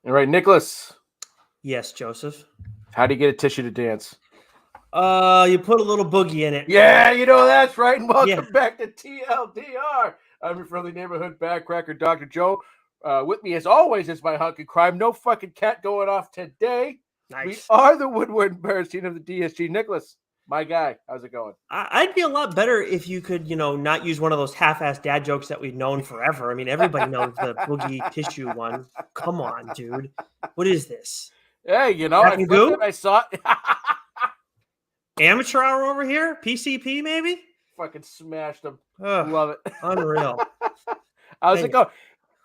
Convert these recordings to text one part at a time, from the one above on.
All right, Nicholas, Yes, Joseph. how do you get a tissue to dance? You put a little boogie in it. Yeah, you know that's right. And Yeah. welcome back to TLDR. I'm your friendly neighborhood backcracker, Dr. Joe. With me, as always, is my hunk of crime. No fucking cat going off today. Nice. We are the Woodward Embarrassing of the DSG. Nicholas, my guy, how's it going? I'd be a lot better if you could, not use one of those half-assed dad jokes that we've known forever. I mean, everybody knows the boogie tissue one. Come on, dude. What is this? Hey, Back I and flipped goo? it. I saw it. Amateur hour over here? PCP, maybe? Fucking smashed him. Ugh, Love it. unreal. How's it going?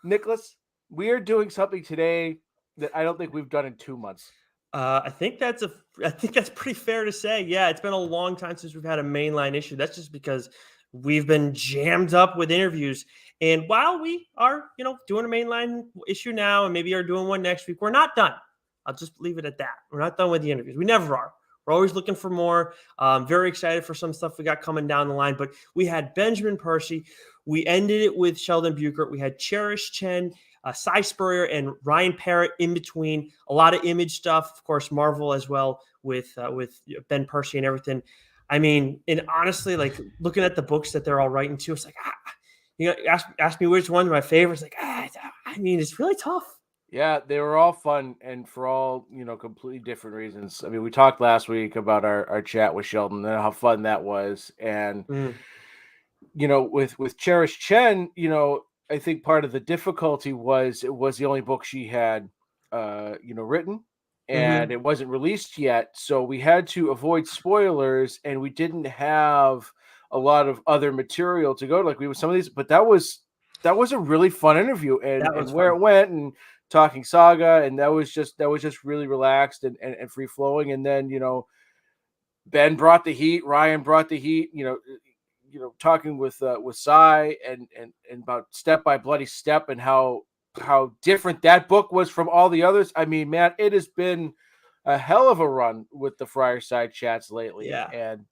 Nicholas, we are doing something today that I don't think we've done in 2 months. I think that's pretty fair to say. Yeah, it's been a long time since we've had a mainline issue. That's just because we've been jammed up with interviews. And while we are, doing a mainline issue now and maybe are doing one next week, we're not done. I'll just leave it at that. We're not done with the interviews. We never are. We're always looking for more. Very excited for some stuff we got coming down the line. But we had Benjamin Percy. We ended it with Sheldon Buchert. We had Cherish Chen, Cy Spurrier, and Ryan Parrott in between. A lot of Image stuff, of course, Marvel as well with Ben Percy and everything. I mean, and honestly, like looking at the books that they're all writing to, it's like, ask me which one's my favorite. It's like, I mean, it's really tough. Yeah, they were all fun and for all, completely different reasons. I mean, we talked last week about our chat with Sheldon and how fun that was. And, with Cherish Chen, I think part of the difficulty was it was the only book she had, written and it wasn't released yet. So we had to avoid spoilers and we didn't have a lot of other material to go to. Like we were some of these, but that was a really fun interview and where it went and talking saga, and that was just really relaxed and free flowing. And then Ben brought the heat, Ryan brought the heat. Talking with Cy and about Step by Bloody Step and how different that book was from all the others. I mean, man, it has been a hell of a run with the Fireside chats lately. Yeah, and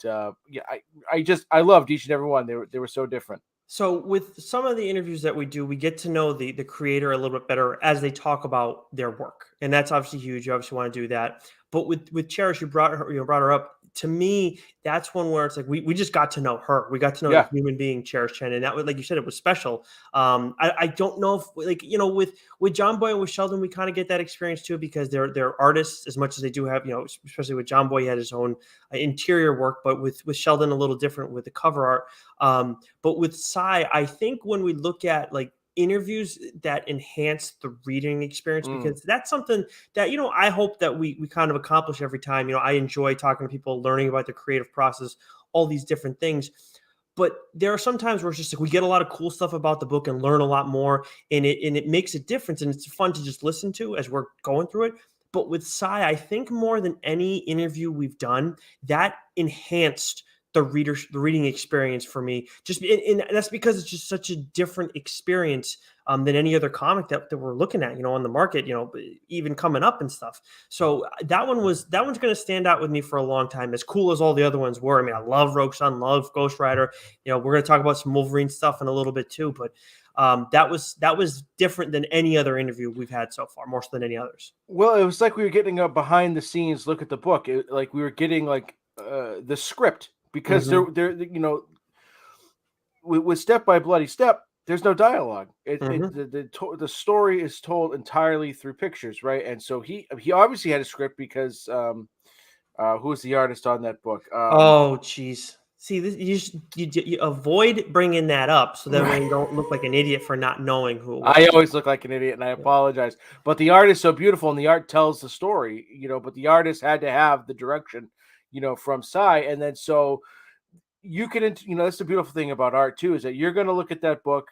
I loved each and every one. They were so different. So with some of the interviews that we do, we get to know the creator a little bit better as they talk about their work. And that's obviously huge. You obviously want to do that. But with Cherish, you brought her up. To me, that's one where it's like we just got to know her. We got to know the human being Cherish Chen. And that was, like you said, it was special. I don't know if with John Boy and with Sheldon, we kind of get that experience too, because they're artists as much as they do have, especially with John Boy, he had his own interior work, but with Sheldon a little different with the cover art. But with Cy, I think when we look at like interviews that enhance the reading experience, because that's something that, I hope that we kind of accomplish every time. I enjoy talking to people, learning about the creative process, all these different things. But there are some times where it's just like we get a lot of cool stuff about the book and learn a lot more, and it makes a difference, and it's fun to just listen to as we're going through it. But with Cy, I think more than any interview we've done, that enhanced the reading experience for me. And that's because it's just such a different experience than any other comic that we're looking at, on the market, even coming up and stuff. So that one's going to stand out with me for a long time, as cool as all the other ones were. I mean, I love Rogue Sun, love Ghost Rider. We're going to talk about some Wolverine stuff in a little bit too, but that was different than any other interview we've had so far, more so than any others. Well, it was like we were getting a behind the scenes look at the book. Like we were getting like the script, because there with Step by Bloody Step, there's no dialogue. The story is told entirely through pictures, right? And so he obviously had a script, because who was the artist on that book? Oh, jeez. See, you avoid bringing that up, so that way you don't look like an idiot for not knowing who it was. I always look like an idiot, and I apologize. But the art is so beautiful, and the art tells the story, but the artist had to have the direction, from Cy. And then so you can, that's the beautiful thing about art too, is that you're going to look at that book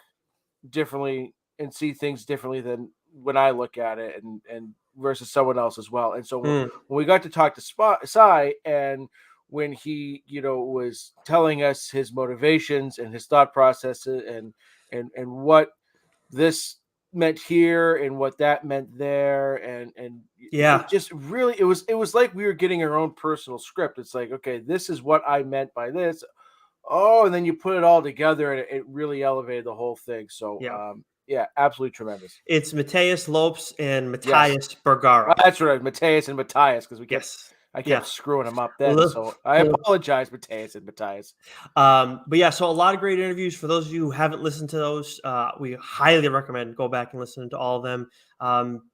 differently and see things differently than when I look at it, and versus someone else as well. And so when we got to talk to Cy, and when he, was telling us his motivations and his thought processes and what this meant here and what that meant there, and it just really, it was like we were getting our own personal script. It's like, okay, this is what I meant by this. Oh, and then you put it all together, and it really elevated the whole thing. So Yeah, absolutely tremendous. It's Matthias Lopes and Matthias Bergara. That's right, Matthias and Matthias, because I kept Yeah. screwing them up then. So I apologize, Matthias and Matthias. But yeah, so a lot of great interviews. For those of you who haven't listened to those, we highly recommend go back and listen to all of them.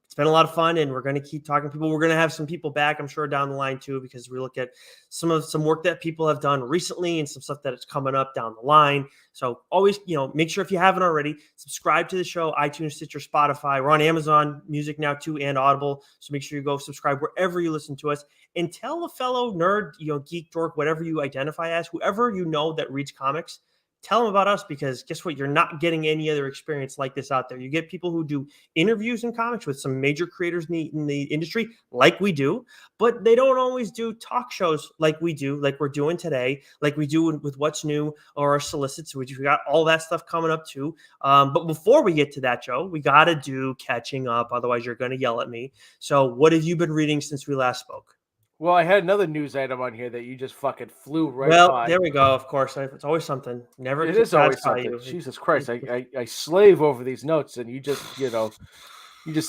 It's been a lot of fun, and we're going to keep talking to people. We're going to have some people back, I'm sure, down the line too, because we look at some work that people have done recently and some stuff that is coming up down the line. So always, make sure if you haven't already, subscribe to the show, iTunes, Stitcher, Spotify. We're on Amazon Music now too, and Audible. So make sure you go subscribe wherever you listen to us, and tell a fellow nerd, geek, dork, whatever you identify as, whoever you know that reads comics, tell them about us, because guess what? You're not getting any other experience like this out there. You get people who do interviews in comics with some major creators in the industry, like we do, but they don't always do talk shows like we do, like we're doing today, like we do with What's New or our solicits. We got all that stuff coming up too. But before we get to that, Joe, we got to do catching up. Otherwise, you're going to yell at me. So what have you been reading since we last spoke? Well, I had another news item on here that you just fucking flew right by. There we go. Of course, it's always something. Never. It is always something. Jesus Christ, I slave over these notes, and you just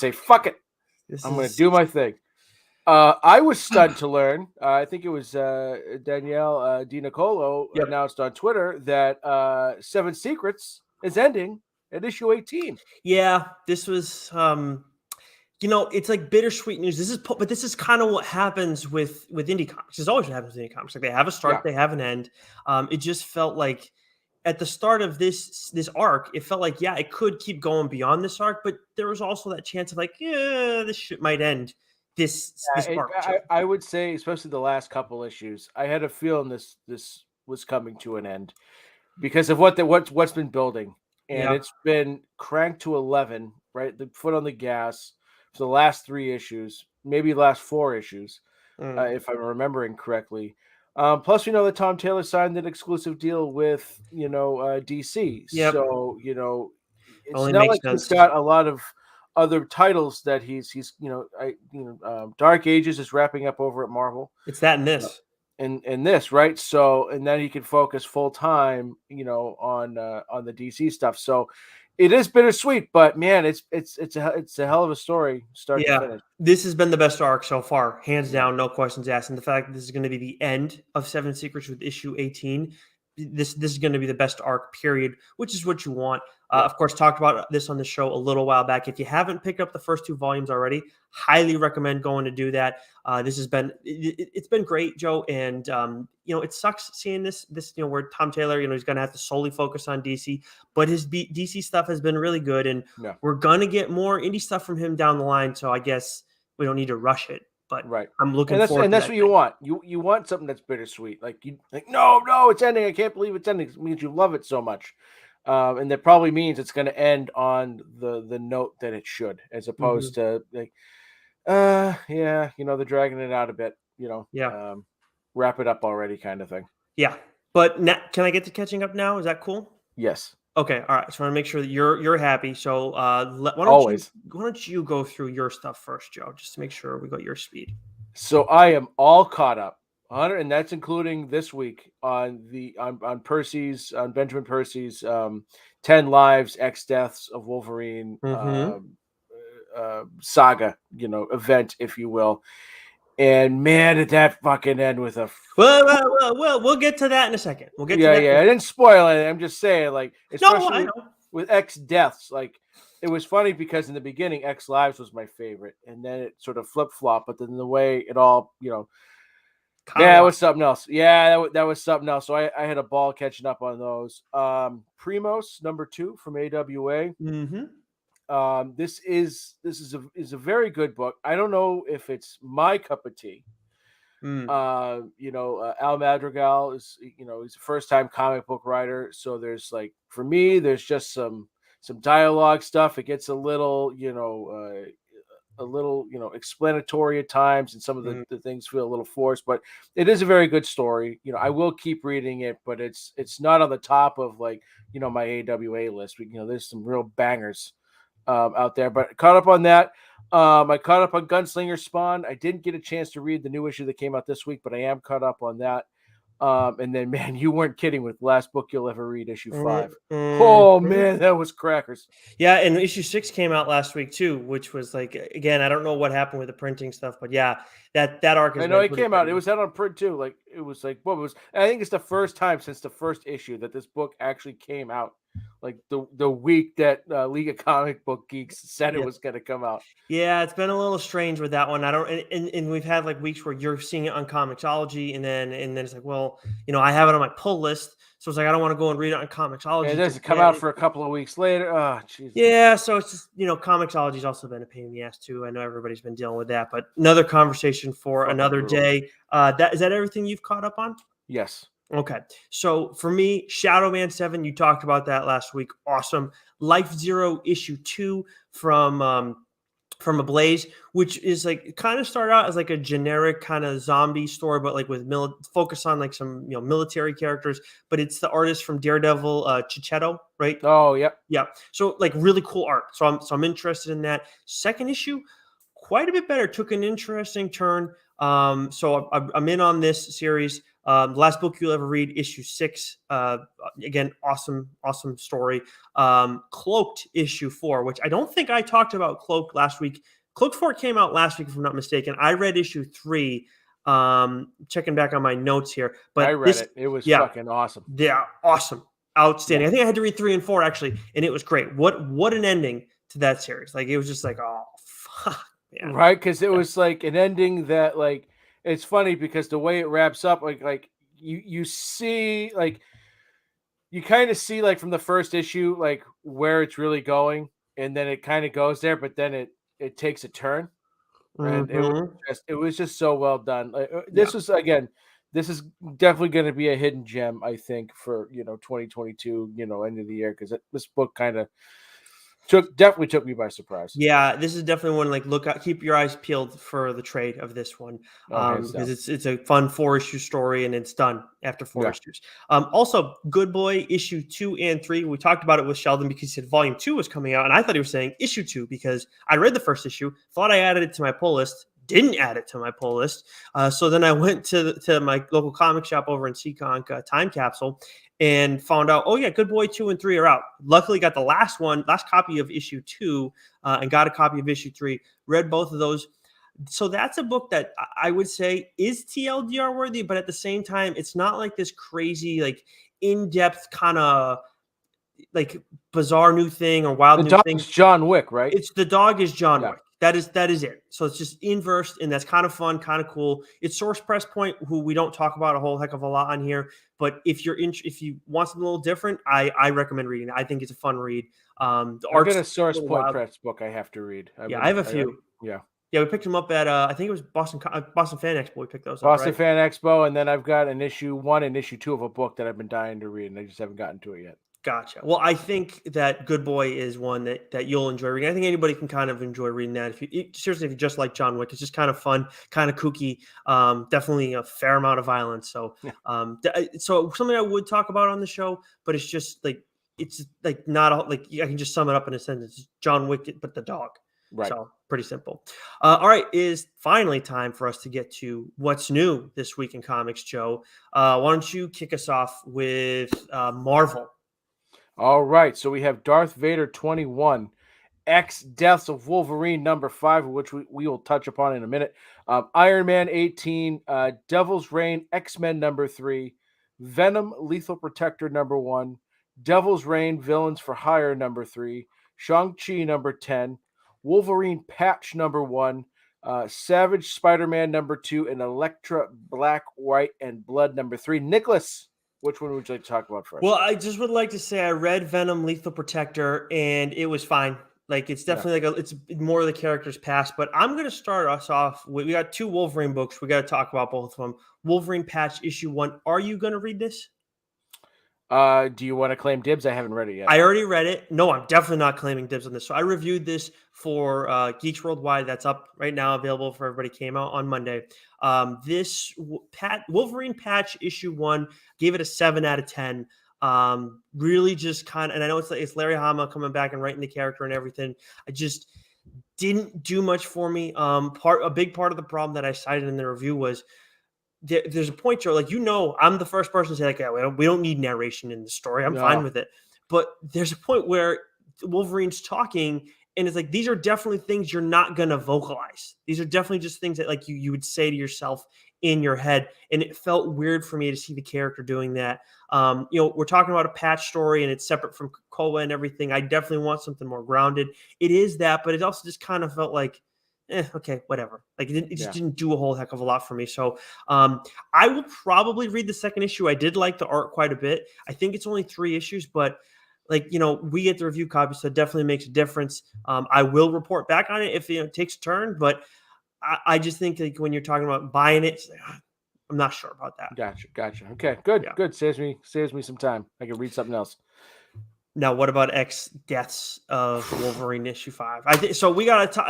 say fuck it. I'm going to do my thing. I was stunned to learn. I think it was Danielle DiNicolo announced on Twitter that Seven Secrets is ending at issue 18. Yeah, this was. It's like bittersweet news. This is kind of what happens with indie comics. This always what happens with indie comics. Like they have a start, they have an end. It just felt like at the start of this arc, it felt like it could keep going beyond this arc, but there was also that chance of like, this shit might end this arc. I would say, especially the last couple issues, I had a feeling this was coming to an end because of what's been building, and it's been cranked to 11. Right, the foot on the gas. For the last 3 issues, maybe last 4 issues, if I'm remembering correctly. Plus, we know that Tom Taylor signed an exclusive deal with, DC. Yep. So, it's only not like he's got a lot of other titles that he's Dark Ages is wrapping up over at Marvel. It's that in this. In this, right? So, and then he can focus full time, on the DC stuff. So, it is bittersweet, but man, it's a hell of a story, start to finish. This has been the best arc so far, hands down, no questions asked. And the fact that this is going to be the end of Seven Secrets with issue 18, this is going to be the best arc, period, which is what you want. Of course, talked about this on the show a little while back. If you haven't picked up the first 2 volumes already, highly recommend going to do that. This has been it's been great, Joe, and it sucks seeing this where Tom Taylor he's going to have to solely focus on DC, but his DC stuff has been really good, and we're going to get more indie stuff from him down the line. So I guess we don't need to rush it. But I'm looking forward to that's what you want. You want something that's bittersweet. Like no, it's ending. I can't believe it's ending. It means you love it so much. And that probably means it's going to end on the note that it should, as opposed to like, they're dragging it out a bit, wrap it up already kind of thing. Yeah. But now, can I get to catching up now? Is that cool? Yes. Okay. All right. So I want to make sure that you're happy. So why don't you go through your stuff first, Joe, just to make sure we got your speed. So I am all caught up. And that's including this week on Benjamin Percy's 10 Lives, X Deaths of Wolverine saga, event, if you will. And man, did that fucking end with a well, we'll get to that in a second. We'll get to that. I didn't spoil it. I'm just saying, like, especially I know. With X Deaths, like, it was funny because in the beginning, X Lives was my favorite, and then it sort of flip-flopped, but then the way it all, that was something else. Yeah, that was something else. So I had a ball catching up on those. Primos #2 from AWA. This is a very good book. I don't know if it's my cup of tea. Al Madrigal is he's a first-time comic book writer. So there's for me, there's just some dialogue stuff. It gets a little explanatory at times, and some of the things feel a little forced, but it is a very good story. I will keep reading it, but it's not on the top of my AWA list. There's some real bangers out there, but caught up on that. I caught up on Gunslinger Spawn. I didn't get a chance to read the new issue that came out this week, but I am caught up on that. And then, man, you weren't kidding with Last Book You'll Ever Read, issue 5. Mm-hmm. Oh, man, that was crackers. Yeah, and issue 6 came out last week too, which was like, again, I don't know what happened with the printing stuff, but yeah, that arc has I know been it pretty came out. It crazy. was out on print too. Like it was like what was. I think it's the first time since the first issue that this book actually came out. Like the week that League of Comic Book Geeks said it Yeah. was going to come out. Yeah, it's been a little strange with that one. I don't, and we've had like weeks where you're seeing it on Comixology, and then it's like, well, I have it on my pull list, so it's like I don't want to go and read it on And it Comixology. doesn't come out for a couple of weeks later. Oh, Jesus. Yeah, so it's just Comixology's also been a pain in the ass too. I know everybody's been dealing with that, but another conversation for Fucking another brutal. day. That is that everything you've caught up on? Yes. Okay. So for me, Shadow Man 7, you talked about that last week. Awesome. Life Zero issue 2 from Ablaze, which is like kind of started out as like a generic kind of zombie story, but like with focus on like some military characters. But it's the artist from Daredevil, Chichetto, right? Oh, yep. Yeah. So like really cool art. So I'm interested in that. Second issue, quite a bit better. Took an interesting turn. So I'm in on this series. The Last Book You'll Ever Read, issue 6. Again, awesome story. Cloaked, issue 4, which I don't think I talked about Cloaked last week. Cloaked 4 came out last week, if I'm not mistaken. I read issue 3. Checking back on my notes here, but I read it. It was fucking awesome. Yeah, awesome, outstanding. I think I had to read 3 and 4 actually, and it was great. What an ending to that series! Like it was just like, oh fuck, man. Right? Because it was like an ending that like it's funny because the way it wraps up, like you see like you kind of see like from the first issue like where it's really going, and then it kind of goes there, but then it takes a turn, and Mhm. it was just so well done. Like, Yeah. this is definitely going to be a hidden gem, I think, for 2022, end of the year, because this book kind of definitely took me by surprise. Yeah, this is definitely one like look out, keep your eyes peeled for the trade of this one. Oh, hands down. Because it's a fun 4-issue story and it's done after 4 Yeah. issues. Also, Good Boy issue 2 and 3. We talked about it with Sheldon because he said volume 2 was coming out, and I thought he was saying issue 2 because I read the first issue, thought I added it to my pull list, didn't add it to my pull list. So then I went to my local comic shop over in Seekonk, Time Capsule, and found out, oh yeah, Good Boy 2 and 3 are out. Luckily got the last copy of issue 2, and got a copy of issue 3. Read both of those. So that's a book that I would say is TLDR worthy, but at the same time, it's not like this crazy, like in-depth kind of like bizarre new thing or wild The new thing. dog's John Wick, right? It's the dog is John Yeah. Wick. That is it. So it's just inverse, and that's kind of fun, kind of cool. It's Source Press Point, who we don't talk about a whole heck of a lot on here. But if you want something a little different, I recommend reading it. I think it's a fun read. The I've art's got a Source little Point wild. Press book I have to read. I have a few. Yeah. Yeah, we picked them up at I think it was Boston Fan Expo. We picked those Boston up, right? Fan Expo, and then I've got an issue 1 and issue 2 of a book that I've been dying to read, and I just haven't gotten to it yet. Gotcha. Well, I think that Good Boy is one that you'll enjoy reading. I think anybody can kind of enjoy reading that. Seriously, if you just like John Wick, it's just kind of fun, kind of kooky. Definitely a fair amount of violence. So, so something I would talk about on the show, but it's just like not like I can just sum it up in a sentence: it's John Wick, but the dog. Right. So pretty simple. All right, it is finally time for us to get to what's new this week in comics, Joe. Why don't you kick us off with Marvel? All right, so we have Darth Vader 21, X Deaths of Wolverine number 5, which we will touch upon in a minute. Iron Man 18, Devil's Reign X-Men number 3, Venom Lethal Protector number 1, Devil's Reign Villains for Hire number 3, Shang-Chi number 10, Wolverine Patch number 1, Savage Spider-Man number 2, and Elektra Black, White, and Blood number 3. Nicholas, which one would you like to talk about first? Well, I just would like to say I read Venom Lethal Protector and it was fine. Like it's definitely it's more of the character's past, but I'm going to start us off with, we got 2 Wolverine books. We got to talk about both of them. Wolverine Patch issue 1. Are you going to read this? Do you want to claim dibs? I haven't read it yet. I already read it. No, I'm definitely not claiming dibs on this. So I reviewed this for Geeks Worldwide. That's up right now, available for everybody. Came out on Monday. This Wolverine Patch issue 1, gave it a 7 out of 10. Really just kind of, and I know it's Larry Hama coming back and writing the character and everything. I just didn't do much for me. A big part of the problem that I cited in the review was there's a point, Joe, like, I'm the first person to say, like, yeah, we don't need narration in the story. I'm fine with it. But there's a point where Wolverine's talking, and it's like, these are definitely things you're not going to vocalize. These are definitely just things that, like, you would say to yourself in your head. And it felt weird for me to see the character doing that. We're talking about a patch story, and it's separate from Koa and everything. I definitely want something more grounded. It is that, but it also just kind of felt like, okay, whatever. Like, it just didn't do a whole heck of a lot for me. So I will probably read the second issue. I did like the art quite a bit. I think it's only 3 issues, but like, we get the review copy, so it definitely makes a difference. I will report back on it if it takes a turn, but I just think, like, when you're talking about buying it, I'm not sure about that. Gotcha. Okay, good, good. Saves me some time. I can read something else. Now, what about X Deaths of Wolverine issue 5? I think so. We gotta.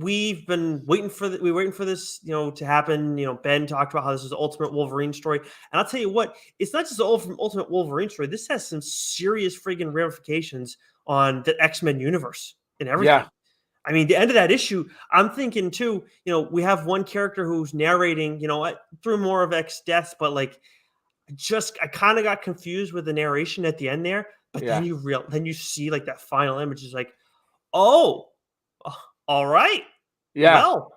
We've been waiting for this, to happen. Ben talked about how this is the Ultimate Wolverine story, and I'll tell you what, it's not just the Ultimate Wolverine story. This has some serious friggin' ramifications on the X-Men universe and everything. Yeah. I mean, the end of that issue, I'm thinking too. We have one character who's narrating, through more of X Deaths, but like, I kind of got confused with the narration at the end there. But then you see, like, that final image is like, oh, all right. Yeah. Well,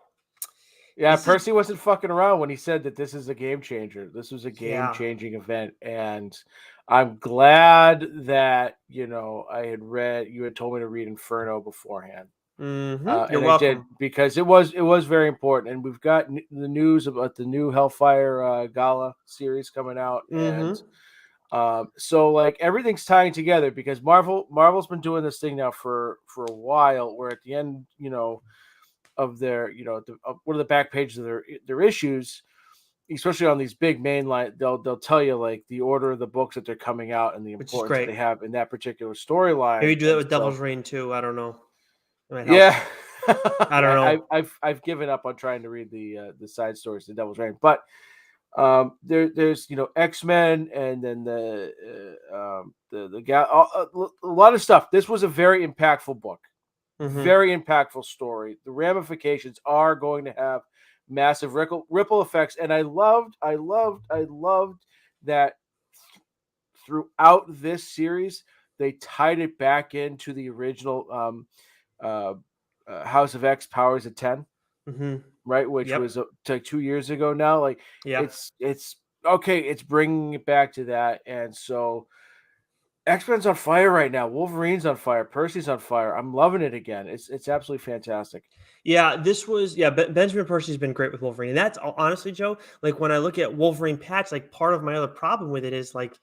yeah. Percy wasn't fucking around when he said that this is a game changer. This was a game changing event. And I'm glad that, I had you had told me to read Inferno beforehand. You're and welcome. I did, because it was very important. And we've got the news about the new Hellfire Gala series coming out. And so, like, everything's tying together, because Marvel's been doing this thing now for a while, where at the end, of their, one of the back pages of their issues, especially on these big mainline, they'll tell you, like, the order of the books that they're coming out and the importance that they have in that particular storyline. Maybe do that with Devil's Reign too. I don't know. Yeah. I don't know. I've given up on trying to read the side stories to Devil's Reign, but there's X-Men, and then the a lot of stuff. This was a very impactful book, very impactful story. The ramifications are going to have massive ripple effects, and I loved that throughout this series they tied it back into the original House of X Powers of 10. Right, which was like 2 years ago now. Like, it's okay. It's bringing it back to that, and so X-Men's on fire right now. Wolverine's on fire. Percy's on fire. I'm loving it again. It's absolutely fantastic. Yeah, Benjamin Percy's been great with Wolverine, and that's honestly, Joe. Like, when I look at Wolverine patch, like, part of my other problem with it is, like,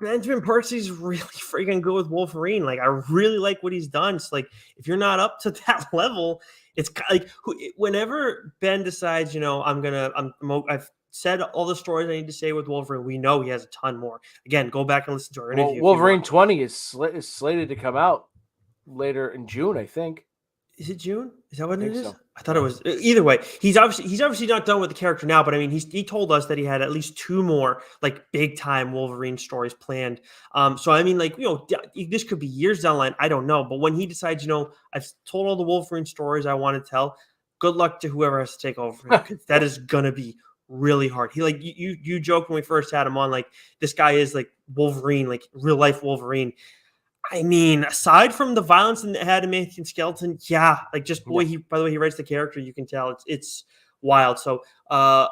Benjamin Percy's really freaking good with Wolverine. Like, I really like what he's done. So, like, if you're not up to that level, it's like, whenever Ben decides, I've said all the stories I need to say with Wolverine. We know he has a ton more. Again, go back and listen to our interview. Wolverine 20 is slated to come out later in June, I think. Is it June? Is that what it is? So. I thought it was. Either way, he's obviously not done with the character now. But I mean, he told us that he had at least 2 more, like, big time Wolverine stories planned. So I mean, like, this could be years down the line. I don't know. But when he decides, I've told all the Wolverine stories I want to tell. Good luck to whoever has to take over, because that is gonna be really hard. He, like, you joked when we first had him on, like, this guy is like Wolverine, like real life Wolverine. I mean, aside from the violence in the adamantium skeleton, like, just by the way he writes the character, you can tell it's wild. So, a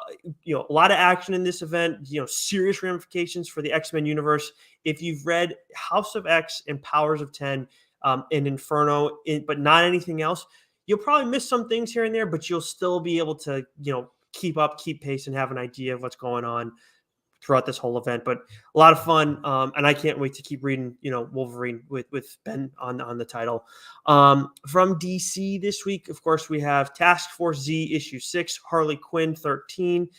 lot of action in this event. Serious ramifications for the X-Men universe. If you've read House of X and Powers of 10, and Inferno, but not anything else, you'll probably miss some things here and there, but you'll still be able to, keep pace, and have an idea of what's going on throughout this whole event. But a lot of fun, and I can't wait to keep reading Wolverine with Ben on the title. From DC this week, of course, we have Task Force Z issue 6, Harley Quinn 13.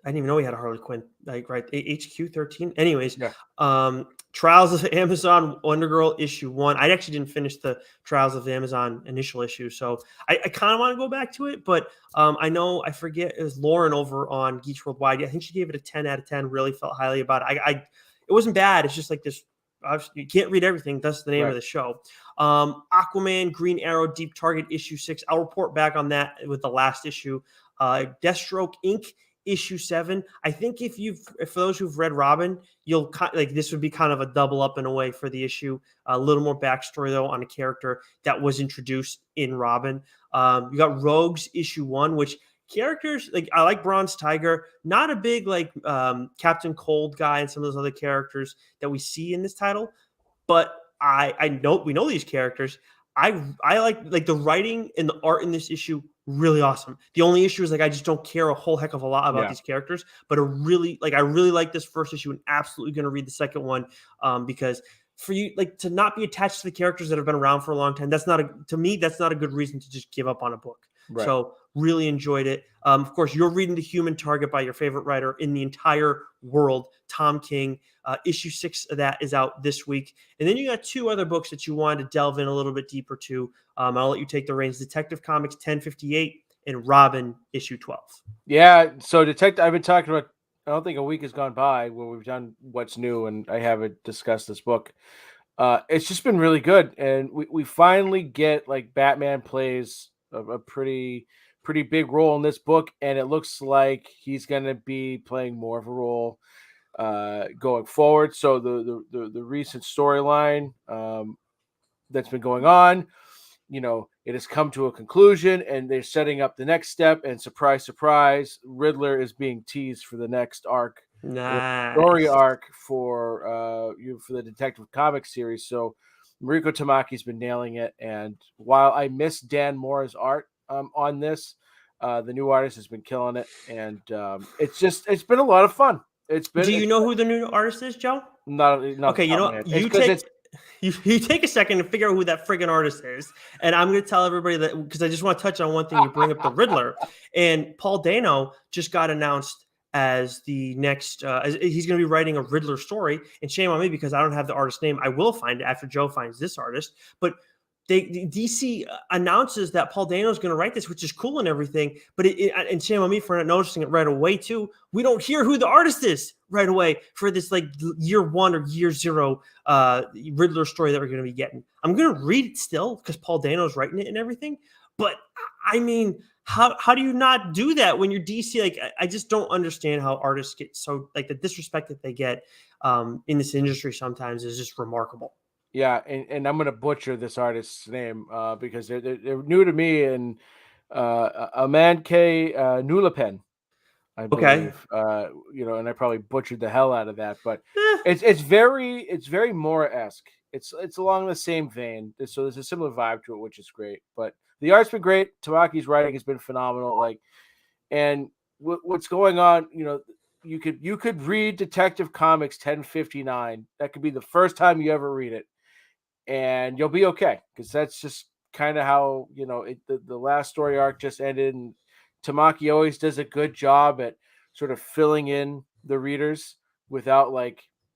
I didn't even know we had a Harley Quinn, like, right, HQ 13. Anyways, Trials of Amazon Wonder Girl issue 1. I actually didn't finish the Trials of Amazon initial issue, so I kind of want to go back to it. But I forget, it was Lauren over on Geeks Worldwide. I think she gave it a 10 out of 10. Really felt highly about it. It wasn't bad. It's just like this. You can't read everything. That's the name of the show. Aquaman, Green Arrow, Deep Target issue 6. I'll report back on that with the last issue. Deathstroke Inc. issue 7. I think if for those who've read Robin, you'll like this would be kind of a double up in a way for the issue. A little more backstory though on a character that was introduced in Robin. You got Rogues issue 1, which characters like I like Bronze Tiger, not a big like Captain Cold guy and some of those other characters that we see in this title, but I know we know these characters. I like the writing and the art in this issue really awesome. The only issue is like I just don't care a whole heck of a lot about these characters, but I really like this first issue and absolutely going to read the second one because for you like to not be attached to the characters that have been around for a long time, that's not a good reason to just give up on a book. Right. So really enjoyed it. Of course, you're reading The Human Target by your favorite writer in the entire world, Tom King. Issue 6 of that is out this week. And then you got 2 other books that you wanted to delve in a little bit deeper to. I'll let you take the reins. Detective Comics 1058 and Robin issue 12. Yeah, so I've been talking about, I don't think a week has gone by where we've done what's new and I haven't discussed this book. It's just been really good. And we finally get like Batman plays a pretty big role in this book, and it looks like he's going to be playing more of a role going forward. So the recent storyline that's been going on, it has come to a conclusion, and they're setting up the next step. And surprise, surprise, Riddler is being teased for the next arc, story arc for the Detective Comics series. So Mariko Tamaki's been nailing it, and while I miss Dan Mora's art on this, the new artist has been killing it, and it's been a lot of fun. Do you know who the new artist is, Joe? Not okay. You take a second and figure out who that friggin' artist is, and I'm going to tell everybody that because I just want to touch on one thing. You bring up the Riddler, and Paul Dano just got announced as the next. He's going to be writing a Riddler story, and shame on me because I don't have the artist's name. I will find it after Joe finds this artist, but. DC announces that Paul Dano is going to write this, which is cool and everything. But and shame on me for not noticing it right away too. We don't hear who the artist is right away for this like year 1 or year 0 Riddler story that we're going to be getting. I'm going to read it still because Paul Dano's writing it and everything. But I mean, how do you not do that when you're DC? Like I just don't understand how artists get so like the disrespect that they get in this industry sometimes is just remarkable. Yeah, and I'm going to butcher this artist's name because they're new to me, and Amanke Nulapen, I believe. Okay. And I probably butchered the hell out of that, but it's very Mora-esque. It's along the same vein, so there's a similar vibe to it, which is great. But the art's been great. Tamaki's writing has been phenomenal. Like, and what's going on, you could read Detective Comics 1059. That could be the first time you ever read it. And you'll be okay because that's just kind of how the last story arc just ended. And Tamaki always does a good job at sort of filling in the readers without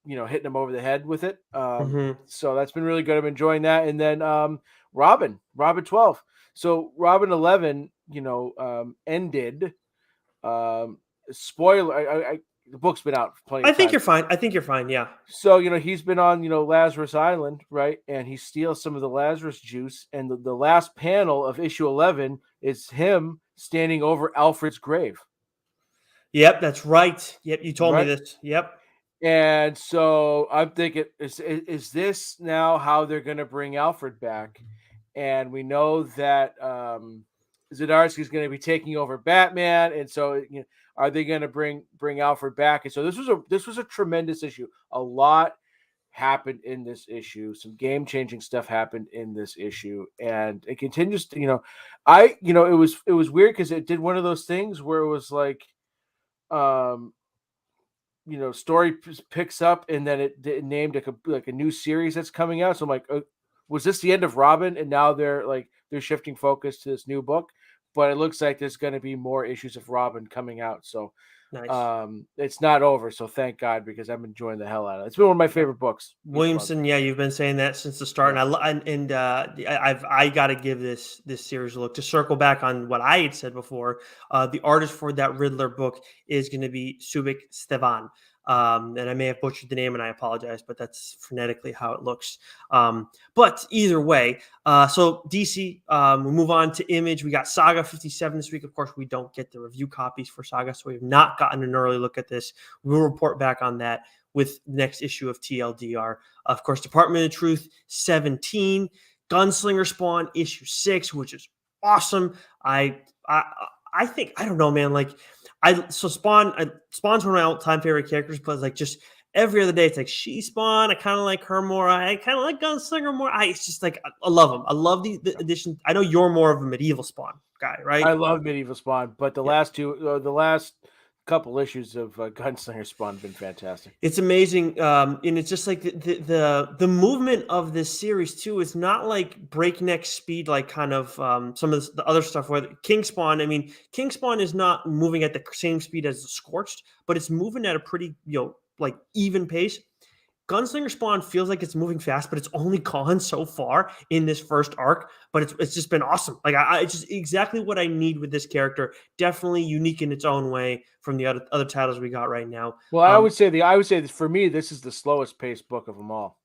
hitting them over the head with it. So that's been really good. I'm enjoying that. And then Robin 12. So Robin 11, ended. Spoiler. The book's been out plenty of I think you're fine. Yeah. So, he's been on, Lazarus Island, right? And he steals some of the Lazarus juice. And the last panel of issue 11 is him standing over Alfred's grave. Yep, that's right. Yep, you told me this. Yep. And so I'm thinking, is this now how they're going to bring Alfred back? And we know that Zdarsky is going to be taking over Batman. And so, are they going to bring Alfred back? And so this was a tremendous issue. A lot happened in this issue. Some game-changing stuff happened in this issue, and it continues to. It was weird because it did one of those things where it was like, story picks up, and then it named a new series that's coming out. So I'm like, was this the end of Robin? And now they're shifting focus to this new book. But it looks like there's going to be more issues of Robin coming out. So nice. It's not over. So thank God, because I'm enjoying the hell out of it. It's been one of my favorite books. Williamson, yeah, you've been saying that since the start. And I got to give this series a look. To circle back on what I had said before, the artist for that Riddler book is going to be Subik Stevan. And I may have butchered the name, and I apologize, but that's phonetically how it looks. But either way, so DC, we move on to Image. We got Saga 57 this week. Of course, we don't get the review copies for Saga, so we've not gotten an early look at this. We'll report back on that with the next issue of TLDR. Of course, Department of Truth 17, Gunslinger Spawn issue 6, which is awesome. I think, I don't know, man. Like, Spawn's one of my all-time favorite characters, but like just every other day, it's like she Spawn. I kind of like her more. I kind of like Gunslinger more. It's just like I love them. I love the addition. I know you're more of a medieval Spawn guy, right? I love medieval Spawn, but the last couple issues of Gunslinger Spawn have been fantastic. It's amazing, and it's just like the movement of this series too. It's not like breakneck speed, like kind of some of the other stuff. Where King Spawn, I mean, King Spawn is not moving at the same speed as the Scorched, but it's moving at a pretty like even pace. Gunslinger Spawn feels like it's moving fast, but it's only gone so far in this first arc. But it's just been awesome. Like it's just exactly what I need with this character. Definitely unique in its own way from the other titles we got right now. Well, I would say that for me, this is the slowest paced book of them all,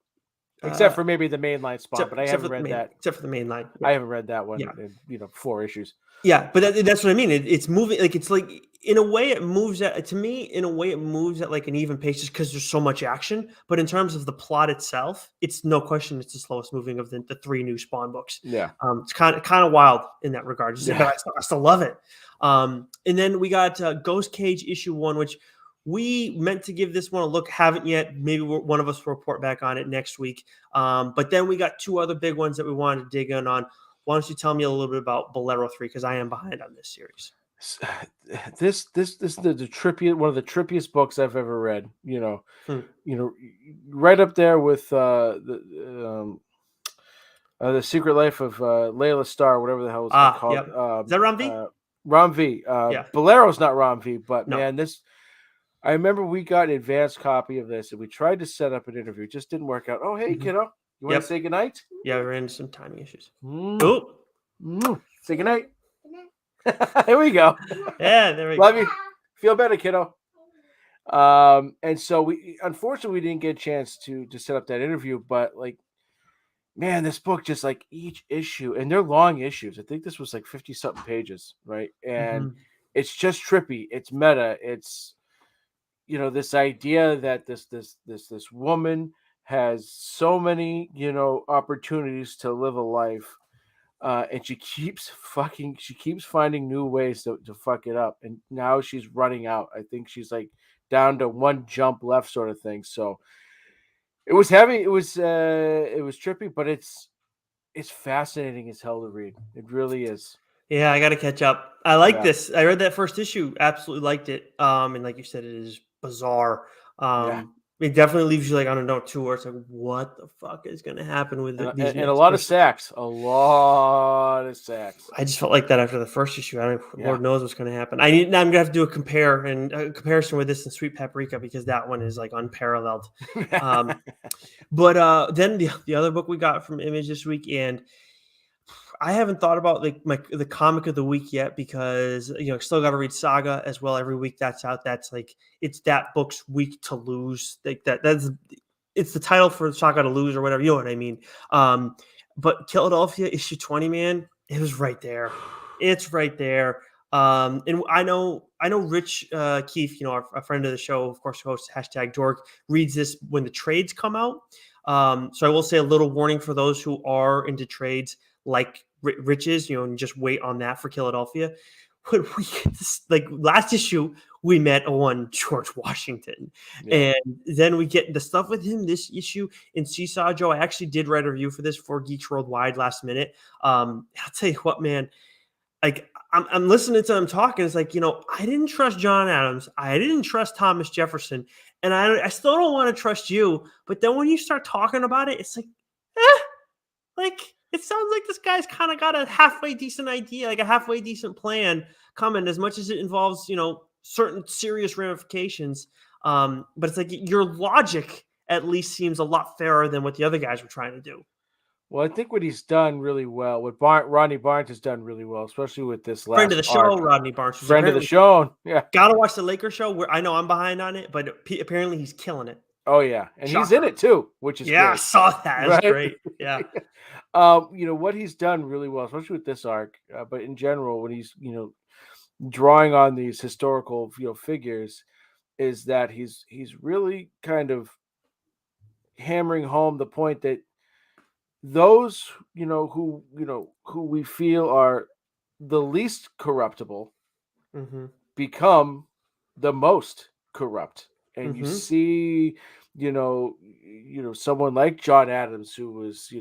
except for maybe the mainline Spawn. But I haven't read that. Except for the mainline, I haven't read that one. In 4 issues. Yeah, but that's what I mean. It's moving like it's like in a way it moves at to me in a way it moves at like an even pace just because there's so much action. But in terms of the plot itself, it's no question it's the slowest moving of the 3 new Spawn books. Yeah, it's kind of wild in that regard. But I still love it. And then we got Ghost Cage issue 1, which we meant to give this one a look, haven't yet. Maybe one of us will report back on it next week. But then we got 2 other big ones that we wanted to dig in on. Why don't you tell me a little bit about Bolero 3, because I am behind on this series. This is the trippiest, one of the trippiest books I've ever read. Right up there with the Secret Life of Layla Starr, whatever the hell it's called. Yep. Is that Ram V? Ram V. Bolero's not Ram V, but no. Man, this. I remember we got an advanced copy of this, and we tried to set up an interview. It just didn't work out. Oh, hey, kiddo. You want to say goodnight? Yeah, we ran into some timing issues. Say goodnight. Here we go. Yeah, there we go. Love you. Feel better, kiddo. And so unfortunately we didn't get a chance to set up that interview, but like, man, this book, just like each issue, and they're long issues. I think this was like 50 something pages, right? And it's just trippy. It's meta. It's, this idea that this woman has so many, opportunities to live a life. And she keeps finding new ways to fuck it up. And now she's running out. I think she's like down to 1 jump left sort of thing. So it was heavy. It was trippy, but it's fascinating as hell to read. It really is. Yeah, I got to catch up. I like this. I read that first issue. Absolutely liked it. And like you said, it is bizarre. It definitely leaves you like on a note too, where it's like, what the fuck is going to happen with these? And a lot of sacks. A lot of sacks. I just felt like that after the first issue. Lord knows what's going to happen. I'm going to have to do a comparison with this and Sweet Paprika, because that one is like unparalleled. But then the other book we got from Image this week, and I haven't thought about like the comic of the week yet, because still got to read Saga as well every week. That's out. That's like it's that book's week to lose. Like it's the title for Saga to lose or whatever. You know what I mean? But Philadelphia issue 20, man, it was right there. It's right there. And I know Rich Keefe, a friend of the show, of course, hosts #Dork, reads this when the trades come out. So I will say a little warning for those who are into trades like Rich is, and just wait on that for Philadelphia. When we get this, like last issue, we met one George Washington, and then we get the stuff with him this issue in Seesaw Joe. I actually did write a review for this for Geeks Worldwide last minute. I'll tell you what, man, like I'm listening to them talking. It's like, I didn't trust John Adams. I didn't trust Thomas Jefferson, and I still don't want to trust you. But then when you start talking about it, it's like, like it sounds like this guy's kind of got a halfway decent idea, like a halfway decent plan coming, as much as it involves, certain serious ramifications. But it's like your logic at least seems a lot fairer than what the other guys were trying to do. Well, I think what he's done really well, what Ronnie Barnes has done really well, especially with this Friend of last the show, arc. Rodney Barnes, who's Friend of the apparently show, yeah. gotta watch the Lakers show. Where I know I'm behind on it, but apparently he's killing it. Oh yeah, and he's in Shocker. it too, which is Yeah, I great, saw that. That's right? great. Yeah. What he's done really well, especially with this arc, but in general, when he's drawing on these historical figures, is that he's really kind of hammering home the point that those who we feel are the least corruptible Mm-hmm. become the most corrupt. And you Mm-hmm. see someone like John Adams, who was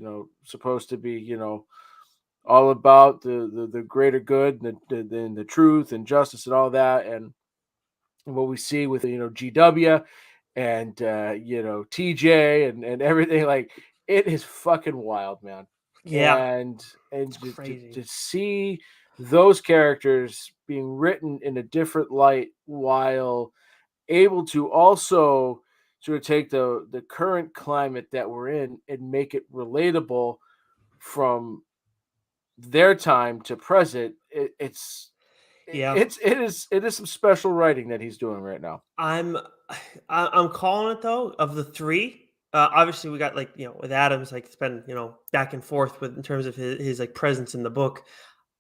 supposed to be all about the greater good and the truth and justice and all that, and what we see with GW and TJ and everything, like, it is fucking wild, man. Yeah. And It's to crazy. see those characters being written in a different light, while able to also sort of take the current climate that we're in and make it relatable from their time to present. Yeah. It is some special writing that he's doing right now. I'm I'm calling it though. Of the three, obviously we got, like, with Adams, like, it's been back and forth with in terms of his like presence in the book.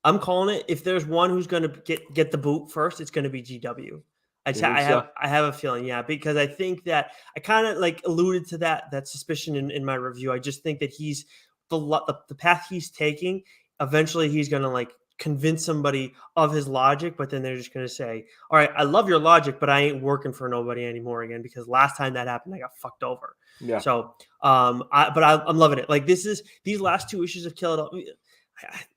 I'm calling it. If there's one who's going to get the boot first, it's going to be GW. You think so? I have a feeling, yeah, because I think that I kind of like alluded to that suspicion in my review. I just think that he's the path he's taking. Eventually, he's going to like convince somebody of his logic, but then they're just going to say, "All right, I love your logic, but I ain't working for nobody anymore again because last time that happened, I got fucked over." Yeah. So, I'm loving it. Like, these last two issues of Kill It.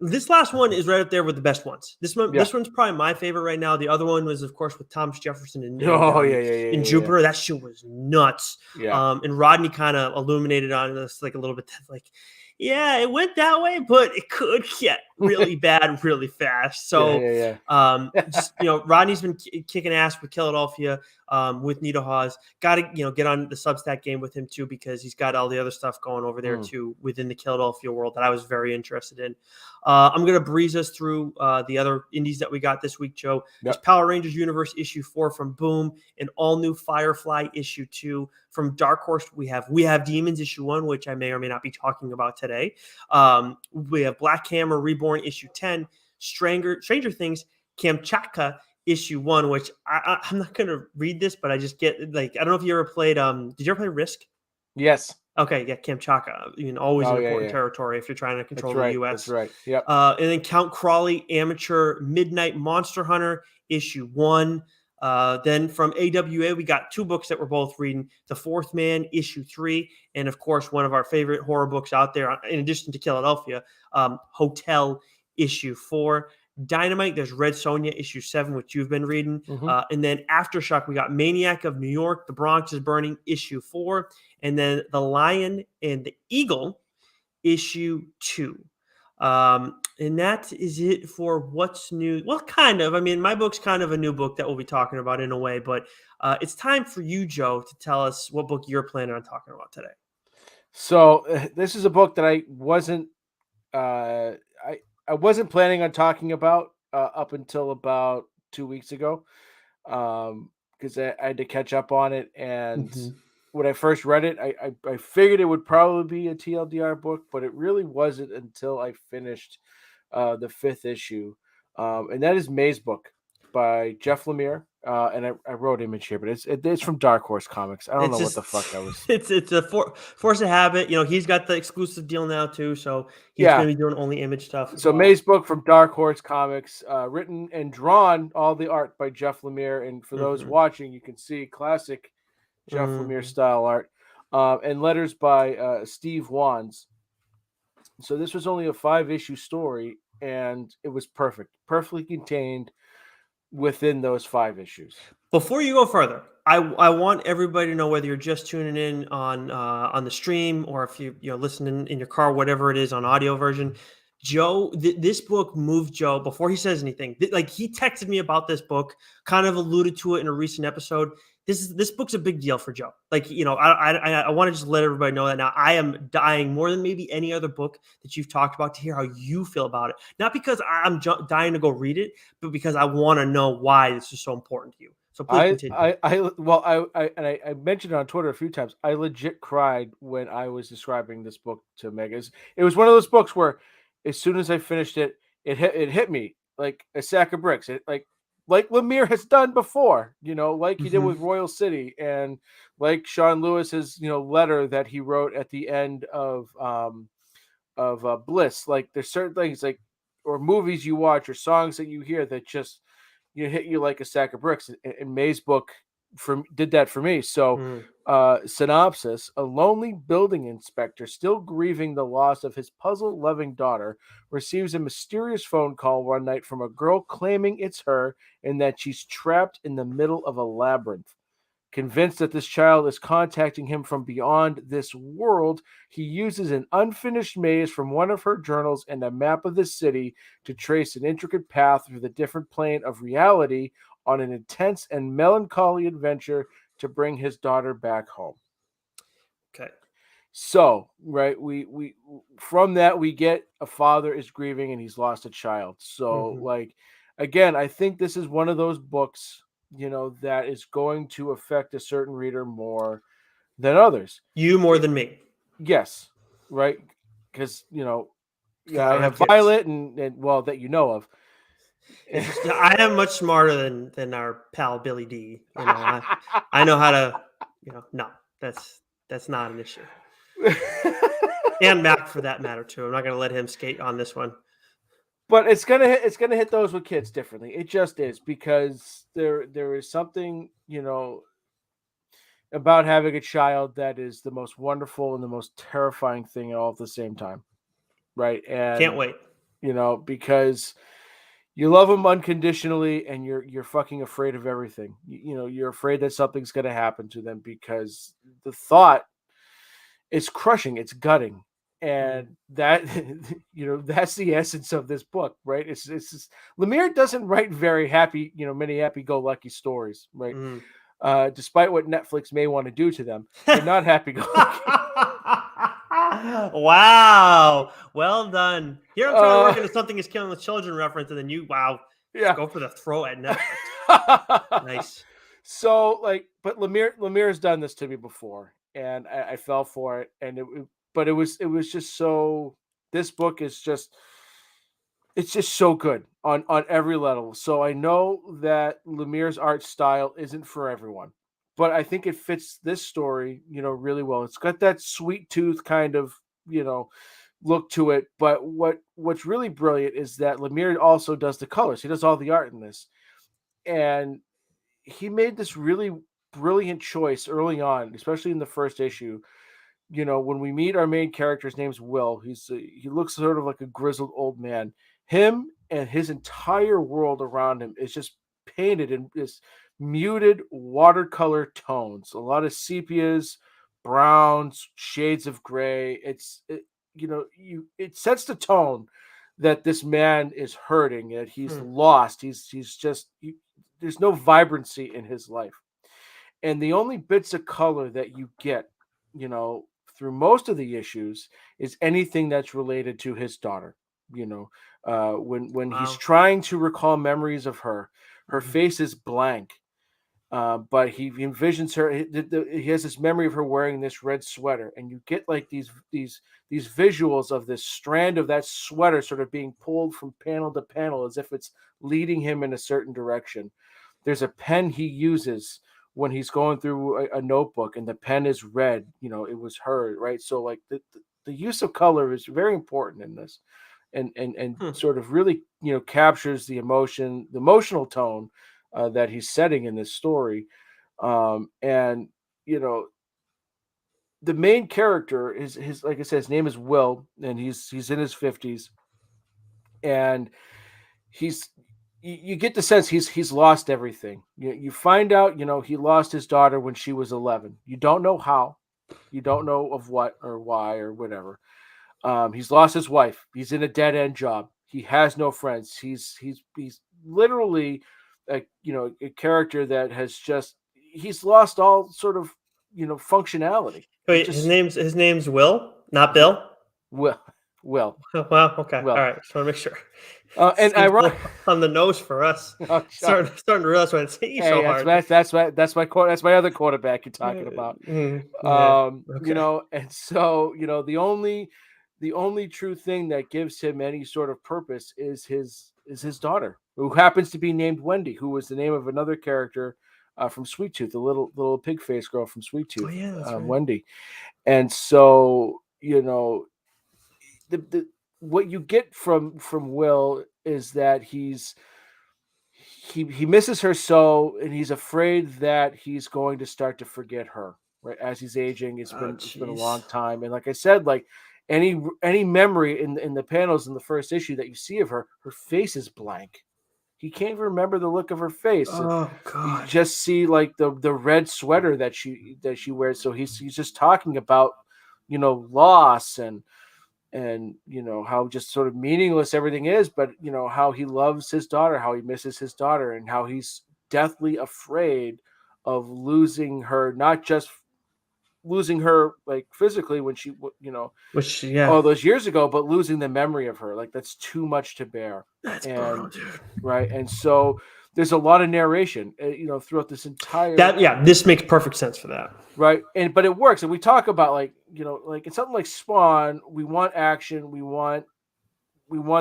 This last one is right up there with the best ones. This one's probably my favorite right now. The other one was, of course, with Thomas Jefferson and in Jupiter. That shit was nuts. Yeah. And Rodney kind of illuminated on this like a little bit, like, yeah, it went that way, but it could get really bad really fast. So, just, Rodney's been kicking ass with Philadelphia, with Nita Hawes. Got to, get on the Substack game with him too, because he's got all the other stuff going over there too within the Philadelphia world that I was very interested in. I'm going to breeze us through the other indies that we got this week, Joe. There's Power Rangers Universe issue 4 from Boom, an all new Firefly issue 2 from Dark Horse. We have Demons issue 1, which I may or may not be talking about today. We have Black Hammer Reborn issue 10, Stranger Things Kamchatka issue 1, which I'm not going to read this, but I just get, like, I don't know if you ever played. Did you ever play Risk? Yes. Okay, yeah, Kamchatka. Always an important territory if you're trying to control the U.S. That's right. Yep. And then Count Crawley Amateur Midnight Monster Hunter issue 1. Then from AWA, we got 2 books that we're both reading: The Fourth Man issue 3, and of course one of our favorite horror books out there, in addition to Philadelphia, Hotel issue 4. Dynamite, there's Red Sonja issue 7, which you've been reading. And then Aftershock, we got Maniac of New York, The Bronx is Burning issue 4, and then The Lion and the Eagle issue 2. And that is it for what's new. Well, kind of. I mean, my book's kind of a new book that we'll be talking about in a way, but it's time for you, Joe, to tell us what book you're planning on talking about today. So this is a book that I wasn't I wasn't planning on talking about up until about 2 weeks ago, because I had to catch up on it. And when I first read it, I figured it would probably be a TLDR book, but it really wasn't until I finished the 5th issue, and that is Mazebook by Jeff Lemire. And I wrote image here, but it's from Dark Horse Comics. I don't know what the fuck I was. It's a force of habit. He's got the exclusive deal now too, so he's going to be doing only image stuff. So Mazebook from Dark Horse Comics, written and drawn, all the art by Jeff Lemire. And for those watching, you can see classic Jeff Lemire style art, and letters by Steve Wands. So this was only a 5-issue story, and it was perfectly contained within those 5 issues. Before you go further, I want everybody to know, whether you're just tuning in on the stream or if you're listening in your car, whatever it is, on audio version, Joe, this book moved Joe before he says anything. Like, he texted me about this book, kind of alluded to it in a recent episode. This book's a big deal for Joe. Like, I want to just let everybody know that now. I am dying more than maybe any other book that you've talked about to hear how you feel about it. Not because I'm dying to go read it, but because I want to know why this is so important to you. So please continue. I mentioned it on Twitter a few times. I legit cried when I was describing this book to Meg. It was one of those books where, as soon as I finished it, it hit me like a sack of bricks. It like Lemire has done before, like he did with Royal City, and like Sean Lewis's letter that he wrote at the end of Bliss. Like, there's certain things, like, or movies you watch or songs that you hear that just hit you like a sack of bricks. And Mazebook did that for me. So Synopsis: a lonely building inspector still grieving the loss of his puzzle-loving daughter receives a mysterious phone call one night from a girl claiming it's her and that she's trapped in the middle of a labyrinth. Convinced that this child is contacting him from beyond this world, he uses an unfinished maze from one of her journals and a map of the city to trace an intricate path through the different plane of reality on an intense and melancholy adventure to bring his daughter back home. Okay. So, right, we from that we get a father is grieving and he's lost a child. So, like, again, I think this is one of those books, that is going to affect a certain reader more than others. You more than me. Yes, right? Because I have kids. Violet and well, that you know of. I am much smarter than our pal Billy D. I know how to. No, that's not an issue. And Mac, for that matter, too. I'm not going to let him skate on this one. But it's gonna hit those with kids differently. It just is, because there is something about having a child that is the most wonderful and the most terrifying thing all at the same time, right? And can't wait, because you love them unconditionally and you're fucking afraid of everything. You're afraid that something's gonna happen to them because the thought is crushing, it's gutting. And that that's the essence of this book, right? It's just, Lemire doesn't write very happy, many happy-go-lucky stories, right? Despite what Netflix may want to do to them, they're not happy-go-lucky. Wow, well done. Here I'm trying to work into Something Is Killing the Children reference, and then just go for the throw at Netflix. Nice. So, but Lemire's done this to me before, and I fell for it, and it was just so. This book is just, it's just so good on every level. So I know that Lemire's art style isn't for everyone, but I think it fits this story, really well. It's got that sweet tooth kind of, look to it. But what's really brilliant is that Lemire also does the colors. He does all the art in this, and he made this really brilliant choice early on, especially in the first issue. When we meet our main character, his name's Will. He looks sort of like a grizzled old man. Him and his entire world around him is just painted in this muted watercolor tones. A lot of sepias, browns, shades of gray. It sets the tone that this man is hurting, that he's lost. There's no vibrancy in his life. And the only bits of color that you get, through most of the issues is anything that's related to his daughter. When he's trying to recall memories of her face is blank, but he envisions her. He has this memory of her wearing this red sweater, and you get like these visuals of this strand of that sweater sort of being pulled from panel to panel as if it's leading him in a certain direction. There's a pen he uses when he's going through a notebook, and the pen is red, it was her, right? So like the use of color is very important in this, and sort of really, captures the emotional tone that he's setting in this story. And the main character is his, like I said, his name is Will, and he's in his 50s, and you get the sense he's lost everything. You find out, he lost his daughter when she was 11. You don't know how, you don't know of what or why or whatever. He's lost his wife. He's in a dead end job. He has no friends. He's literally a a character that has just he's lost all sort of functionality. It Wait, just his name's Will, not Bill. well well Well, okay, all well right. Just want to make sure. and Seems a ironic. little on the nose for us. Oh, Starting to realize why it's hitting you hey, so hard. that's my other quarterback you're talking about. Yeah. Okay. And so the only true thing that gives him any sort of purpose is his daughter, who happens to be named Wendy, who was the name of another character from Sweet Tooth, the little pig face girl from Sweet Oh Tooth, yeah, that's right. Wendy. And so the what you get from Will is that he misses her so, and he's afraid that he's going to start to forget her, right? As he's aging, it's Oh been a jeez. long time, and like I said, like any memory in the panels in the first issue that you see of her face is blank. He can't even remember the look of her face. Oh You God. just see like the red sweater that she wears. So he's just talking about loss and how just sort of meaningless everything is, but how he loves his daughter, how he misses his daughter, and how he's deathly afraid of losing her, not just losing her like physically when she Which yeah. all those years ago, but losing the memory of her. Like that's too much to bear. That's brutal, And dude. right, and so there's a lot of narration throughout this entire This makes perfect sense for that. right, but it works. And we talk about like like it's something like Spawn, we want action, we want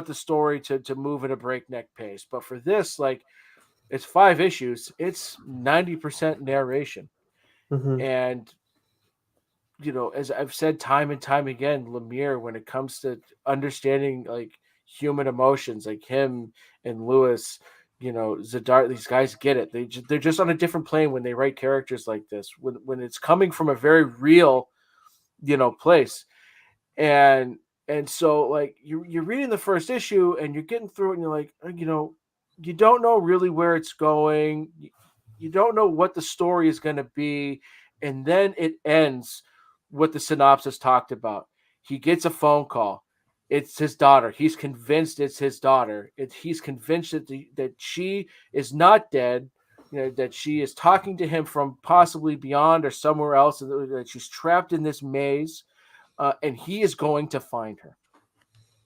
the story to move at a breakneck pace. But for this, like, it's 5 issues, it's 90% narration. Mm-hmm. And as I've said time and time again, Lemire, when it comes to understanding like human emotions, like him and Lewis, Zadar, these guys get it. They're just on a different plane when they write characters like this. When it's coming from a very real, place. And so like you're reading the first issue and you're getting through it and you're like, you don't know really where it's going. You don't know what the story is going to be, and then it ends what the synopsis talked about. He gets a phone call. It's his daughter. He's convinced it's his daughter. He's convinced that she is not dead, that she is talking to him from possibly beyond or somewhere else, that she's trapped in this maze, and he is going to find her.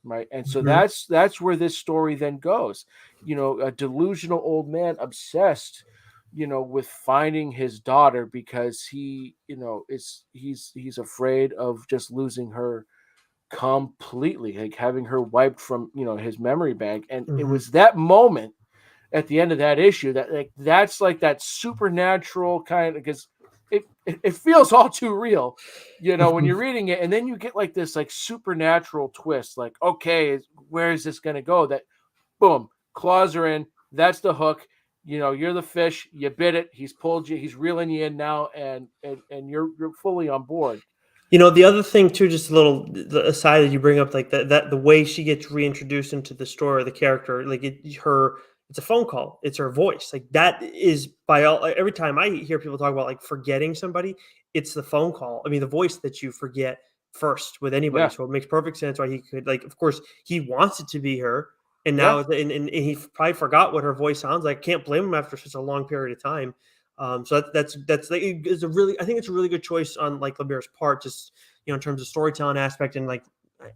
Right. And so Mm-hmm. that's where this story then goes. A delusional old man obsessed, with finding his daughter because he, he's afraid of just losing her completely, like having her wiped from, his memory bank. And it Mm-hmm. was that moment at the end of that issue that's like that supernatural kind of, because it feels all too real, when you're reading it, and then you get like this like supernatural twist, like, okay, where is this going to go? That boom, claws are in, that's the hook, you're the fish, you bit it, he's pulled you, he's reeling you in now, and you're fully on board. The other thing too, just a little aside that you bring up, like that the way she gets reintroduced into the story, the character, like it's a phone call, it's her voice, like that is by all. Every time I hear people talk about like forgetting somebody, it's the phone call. I mean, the voice that you forget first with anybody. Yeah, So it makes perfect sense why he could, like, of course, he wants it to be her, and yeah, now and he probably forgot what her voice sounds like. Can't blame him after such a long period of time. So that's like, is a really, I think it's a really good choice on like Lemire's part, just in terms of storytelling aspect and like,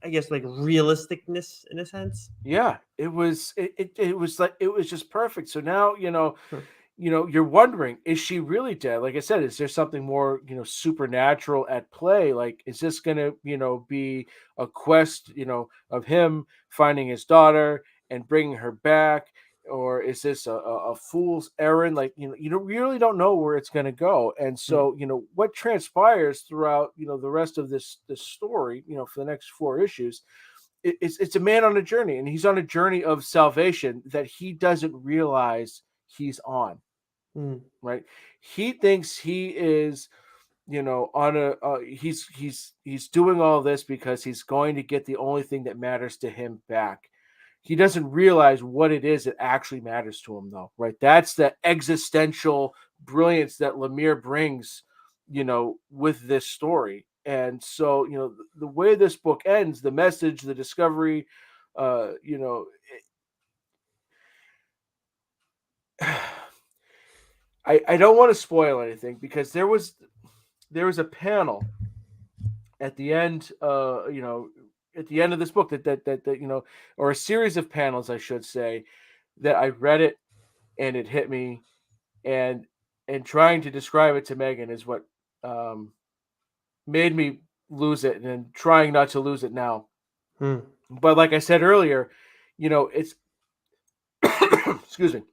I guess, like realisticness in a sense. yeah. It was it was like it was just perfect. So now Hmm. you're wondering, is she really dead? Like I said, is there something more, supernatural at play? Like, is this going to, be a quest, of him finding his daughter and bringing her back? Or is this a fool's errand? Like, you really don't know where it's going to go. And Hmm. so, what transpires throughout, the rest of this story, for the next 4 issues, it's a man on a journey, and he's on a journey of salvation that he doesn't realize he's on. Hmm. Right, he thinks he is, on a he's doing all this because he's going to get the only thing that matters to him back. He doesn't realize what it is that actually matters to him, though. Right, that's the existential brilliance that Lemire brings, with this story. And so, the way this book ends, the message, the discovery, I don't want to spoil anything, because there was a panel at the end, at the end of this book, that or a series of panels, I should say, that I read it and it hit me, and trying to describe it to Megan is what made me lose it, and then trying not to lose it now. But like I said earlier, it's excuse me,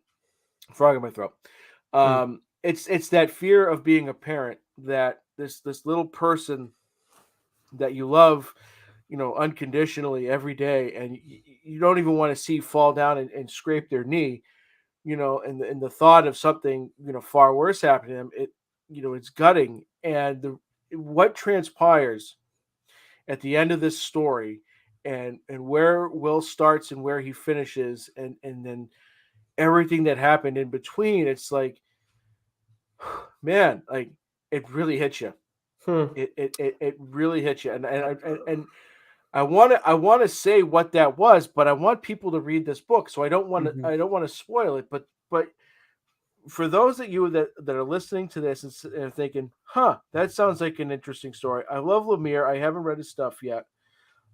frog in my throat. It's that fear of being a parent, that this little person that you love, unconditionally every day, and you don't even want to see fall down and scrape their knee, and the thought of something, far worse happening to them, it's gutting. And what transpires at the end of this story, and where Will starts and where he finishes, and then everything that happened in between, it's like, man, like, it really hits you. It really hits you. And I want to say what that was, but I want people to read this book, so I don't want to spoil it. But for those of you that are listening to this and thinking, that sounds like an interesting story. I love Lemire. I haven't read his stuff yet.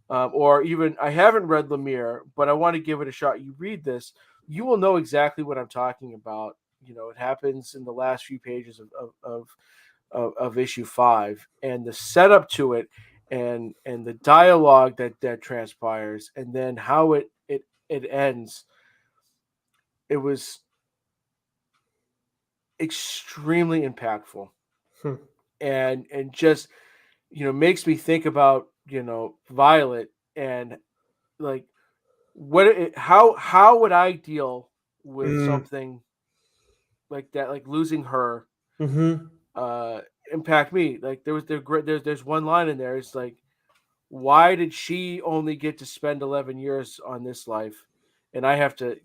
Or even I haven't read Lemire, but I want to give it a shot. You read this, you will know exactly what I'm talking about. It happens in the last few pages of issue 5, and the setup to it, and the dialogue that transpires, and then how it ends. It was extremely impactful, and just makes me think about Violet, and like, how would I deal with something like that, like losing her, impact me. Like, there's one line in there, it's like, why did she only get to spend 11 years on this life, and I have to,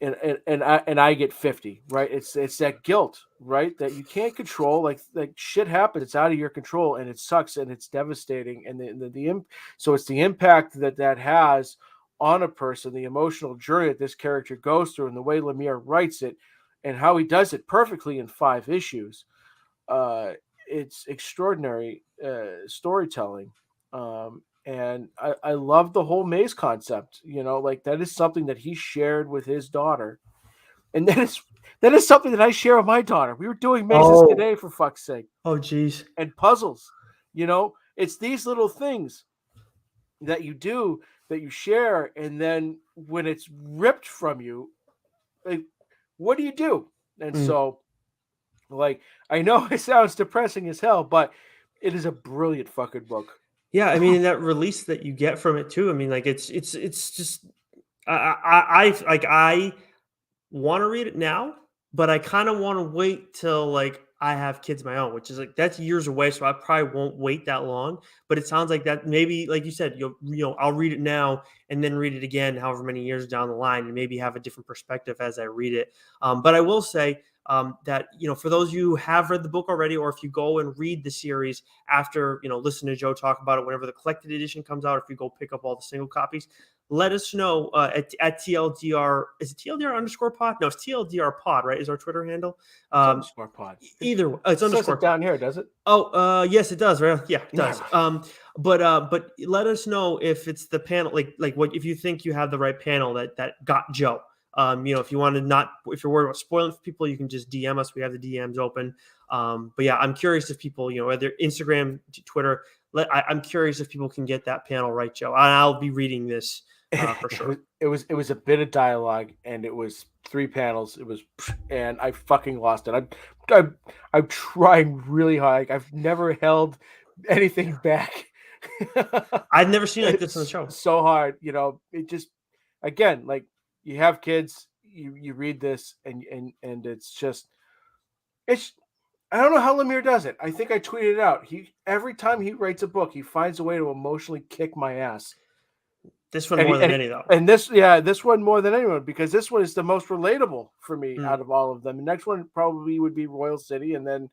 and I get 50, right? It's that guilt, right, that you can't control. Like shit happens, it's out of your control, and it sucks, and it's devastating, and so it's the impact that has on a person, the emotional journey that this character goes through, and the way Lemire writes it, and how he does it perfectly in 5 issues. It's extraordinary storytelling. And I love the whole maze concept. Like, that is something that he shared with his daughter, and that is something that I share with my daughter. We were doing mazes today, for fuck's sake. Oh, geez. And puzzles. It's these little things that you do, that you share, and then when it's ripped from you, like, what do you do? And so, like, I know it sounds depressing as hell, but it is a brilliant fucking book. Yeah, I mean, that release that you get from it too. I mean, like, it's just I want to read it now, but I kind of want to wait till, like, I have kids of my own, which is, like, that's years away, so I probably won't wait that long. But it sounds like that maybe, like you said, I'll read it now and then read it again, however many years down the line, and maybe have a different perspective as I read it. But I will say that, for those of you who have read the book already, or if you go and read the series after, listen to Joe talk about it whenever the collected edition comes out, if you go pick up all the single copies, let us know at TLDR. Is it TLDR underscore pod? No, it's TLDR pod, right? Is our Twitter handle? Underscore pod. Either it's underscore it down here, does it? Oh, yes, it does. Right? Yeah, it does. But let us know if it's the panel, like what, if you think you have the right panel that got Joe. If you want to if you're worried about spoiling for people, you can just DM us. We have the DMs open. But yeah, I'm curious if people, whether Instagram, Twitter, I'm curious if people can get that panel right, Joe. I'll be reading this for sure. It was a bit of dialogue, and it was 3 panels. And I fucking lost it. I'm trying really hard. I've never held anything back. I've never seen like this on the show. So hard, it just, again, like, you have kids, you read this, and it's just, I don't know how Lemire does it. I think I tweeted it out. Every time he writes a book, he finds a way to emotionally kick my ass. This one more than any, though. And this one more than anyone, because this one is the most relatable for me out of all of them. The next one probably would be Royal City, and then,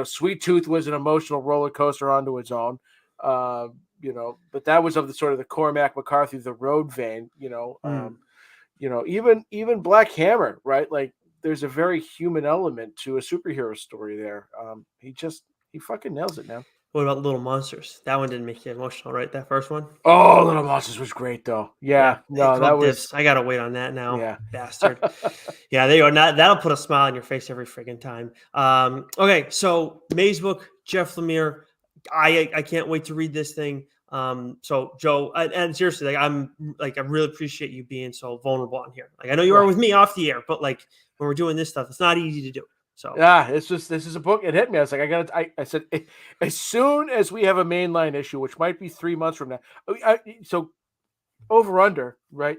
Sweet Tooth was an emotional roller coaster onto its own. But that was of the sort of the Cormac McCarthy, the Road vein. Even Black Hammer, right? Like, there's a very human element to a superhero story there. He fucking nails it, man. What about Little Monsters? That one didn't make you emotional, right? That first one? Oh, Little Monsters was great, though. Yeah. No, that was... Dips. I got to wait on that now. Yeah. Bastard. Yeah, there you go. That'll put a smile on your face every friggin' time. Okay, so Mazebook, Jeff Lemire. I can't wait to read this thing. So Joe, and seriously, I really appreciate you being so vulnerable on here. Like, I know you are with me off the air, but like when we're doing this stuff, it's not easy to do. So yeah, this is a book. It hit me. I was like, I said, as soon as we have a mainline issue, which might be 3 months from now. So over under, right?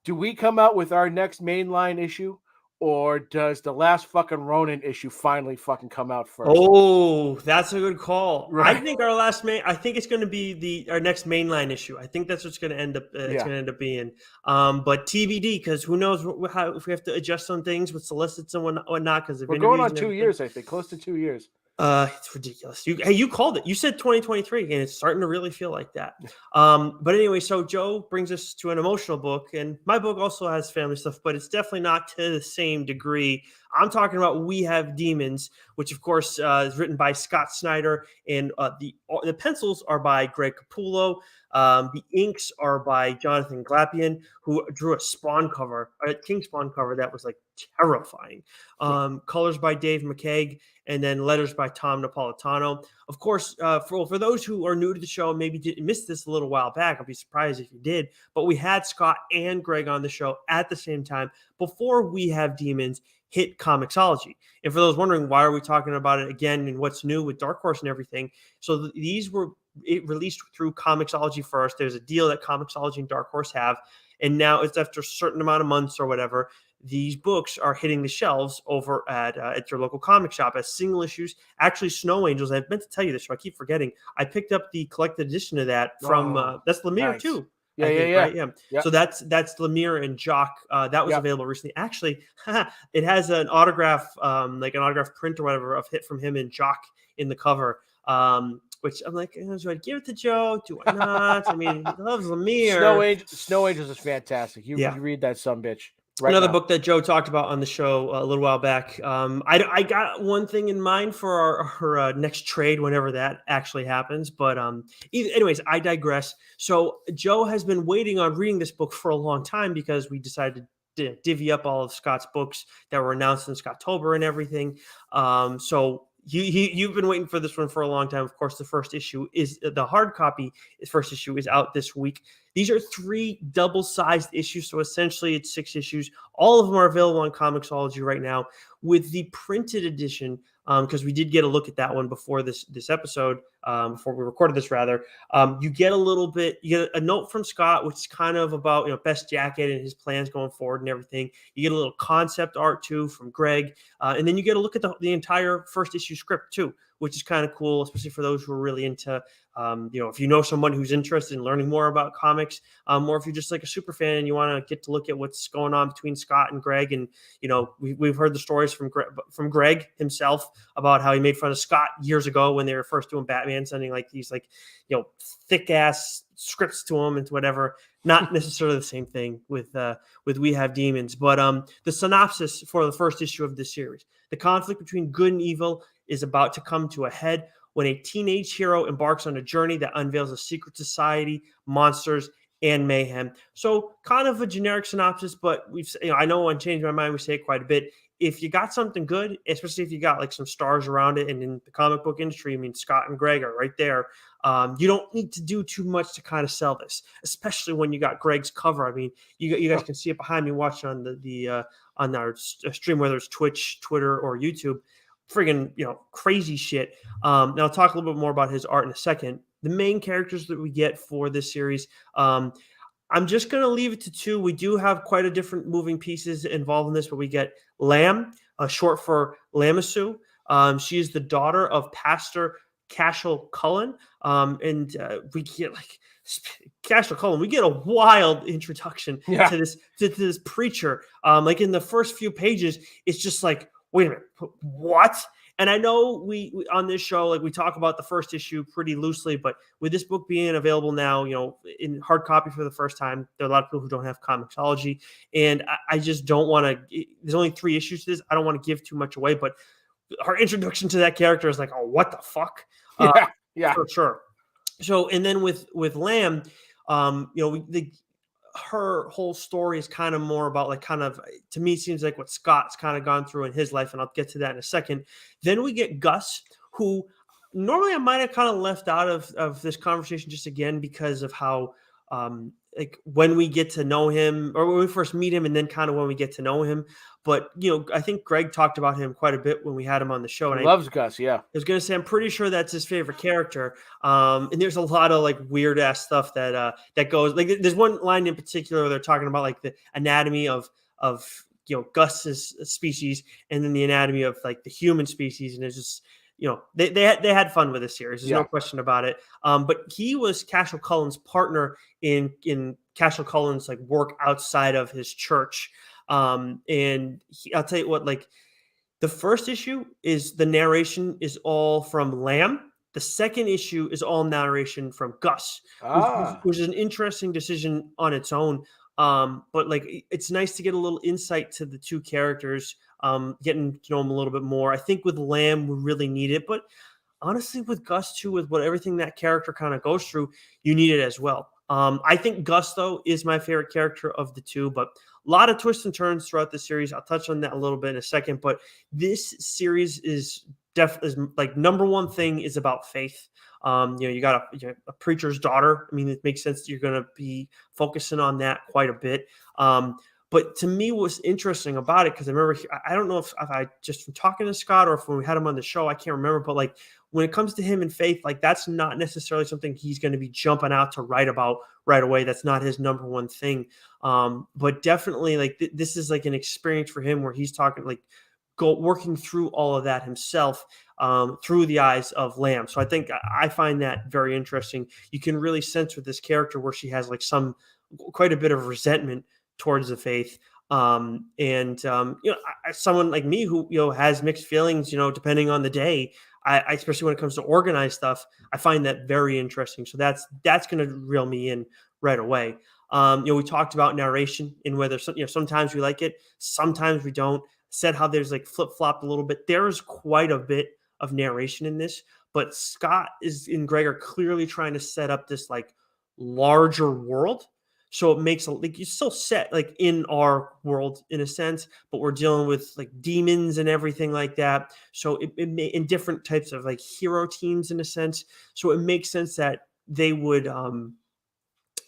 Do we come out with our next mainline issue, or does the last fucking Ronin issue finally fucking come out first? Oh, that's a good call. Right. I think I think it's going to be our next mainline issue. I think that's what's going to end up. It's going to end up being. But TBD, because who knows if we have to adjust some things with solicits and whatnot. Because we're going on 2 years, I think, close to 2 years. It's ridiculous. You called it. You said 2023, and it's starting to really feel like that. But anyway, so Joe brings us to an emotional book, and my book also has family stuff, but it's definitely not to the same degree. I'm talking about We Have Demons, which of course is written by Scott Snyder, and the pencils are by Greg Capullo. The inks are by Jonathan Glapian, who drew a Spawn cover, a King Spawn cover that was like terrifying. Colors by Dave McCaig, and then letters by Tom Napolitano. Of course, for those who are new to the show and maybe missed this a little while back, I'd be surprised if you did, but we had Scott and Greg on the show at the same time before We Have Demons hit Comixology. And for those wondering, why are we talking about it again and what's new with Dark Horse and everything? So these were released through Comixology first. There's a deal that Comixology and Dark Horse have, and now it's after a certain amount of months or whatever, these books are hitting the shelves over at your local comic shop as single issues. Actually, Snow Angels, I meant to tell you this, so I keep forgetting. I picked up the collected edition of that from that's Lemire nice. Too. Yeah, Right? Yeah. So that's Lemire and Jock. That was available recently. Actually, it has an autograph, like an autograph print or whatever of hit from him and Jock in the cover. Which I'm like, do I give it to Joe? Do I not? I mean, he loves Lemire. Snow Angels is fantastic. You read that sumbitch. Right Another now. book that Joe talked about on the show a little while back. I got one thing in mind for our next trade whenever that actually happens. But anyways, I digress. So Joe has been waiting on reading this book for a long time because we decided to divvy up all of Scott's books that were announced in Scottober and everything. So you've been waiting for this one for a long time. Of course, the first issue is the hard copy. First issue is out this week. These are 3 double-sized issues, so essentially it's 6 issues. All of them are available on Comixology right now. With the printed edition, because we did get a look at that one before this episode, before we recorded this rather, you get a note from Scott, which is kind of about best jacket and his plans going forward and everything. You get a little concept art too from Greg, and then you get a look at the entire first issue script too, which is kind of cool, especially for those who are really into, if you know someone who's interested in learning more about comics, or if you're just like a super fan and you want to get to look at what's going on between Scott and Greg. And, we've heard the stories from Greg himself about how he made fun of Scott years ago when they were first doing Batman, sending like these thick ass scripts to him and whatever. Not necessarily the same thing with We Have Demons, but the synopsis for the first issue of this series: the conflict between good and evil is about to come to a head when a teenage hero embarks on a journey that unveils a secret society, monsters, and mayhem. So kind of a generic synopsis, but I know on Change My Mind we say it quite a bit. If you got something good, especially if you got like some stars around it, and in the comic book industry, I mean, Scott and Greg are right there. You don't need to do too much to kind of sell this, especially when you got Greg's cover. I mean, you guys can see it behind me watching on the on our stream, whether it's Twitch, Twitter, or YouTube. Friggin', crazy shit. Now I'll talk a little bit more about his art in a second. The main characters that we get for this series, I'm just going to leave it to 2. We do have quite a different moving pieces involved in this, but we get Lamb, short for Lamisu. She is the daughter of Pastor Cashel Cullen. And we get Cashel Cullen. We get a wild introduction to this preacher. Like in the first few pages, it's just like, wait a minute, what? And I know we on this show, like, we talk about the first issue pretty loosely, but with this book being available now, in hard copy for the first time, there are a lot of people who don't have Comixology, and I just don't want to. There's only 3 issues to this. I don't want to give too much away, but her introduction to that character is like, oh, what the fuck? Yeah. For sure. So, and then with Lamb, her whole story is kind of more about, like, kind of, to me, seems like what Scott's kind of gone through in his life, and I'll get to that in a second. Then we get Gus, who normally I might have kind of left out of this conversation just again because of how like when we get to know him, or when we first meet him, and then kind of when we get to know him. But I think Greg talked about him quite a bit when we had him on the show, and Loves Gus. Yeah, I was gonna say, I'm pretty sure that's his favorite character. And there's a lot of, like, weird ass stuff that goes, like, there's one line in particular where they're talking about, like, the anatomy of Gus's species, and then the anatomy of, like, the human species, and it's just, they had fun with this series. There's no question about it. But he was Cashel Cullen's partner in Cashel Cullen's, like, work outside of his church. And I'll tell you what, like, the first issue is the narration is all from Lamb. The second issue is all narration from Gus, which is an interesting decision on its own. But, like, it's nice to get a little insight to the 2 characters, getting to know them a little bit more. I think with Lamb, we really need it, but honestly, with Gus too, with everything that character kind of goes through, you need it as well. I think Gus, though, is my favorite character of the 2, but a lot of twists and turns throughout the series. I'll touch on that a little bit in a second, but this series is definitely, like, number one thing is about faith. You got a preacher's daughter. I mean, it makes sense that you're going to be focusing on that quite a bit. But to me, what's interesting about it, because I remember, I don't know if I just from talking to Scott or if when we had him on the show, I can't remember, but, like, when it comes to him and faith, like, that's not necessarily something he's going to be jumping out to write about right away. That's not his number one thing. But definitely, like, this is like an experience for him where he's talking, like, working through all of that himself through the eyes of Lamb. So I think I find that very interesting. You can really sense with this character where she has, like, quite a bit of resentment towards the faith. Someone like me who, has mixed feelings, depending on the day, I especially when it comes to organized stuff, I find that very interesting. So that's going to reel me in right away. We talked about narration and whether sometimes we like it, sometimes we don't. Said how there's, like, flip-flopped a little bit. There's quite a bit of narration in this, but Scott and Greg are clearly trying to set up this, like, larger world. So it makes, like, you're still set, like, in our world in a sense, but we're dealing with, like, demons and everything like that. So it may, in different types of, like, hero teams in a sense. So it makes sense that they would,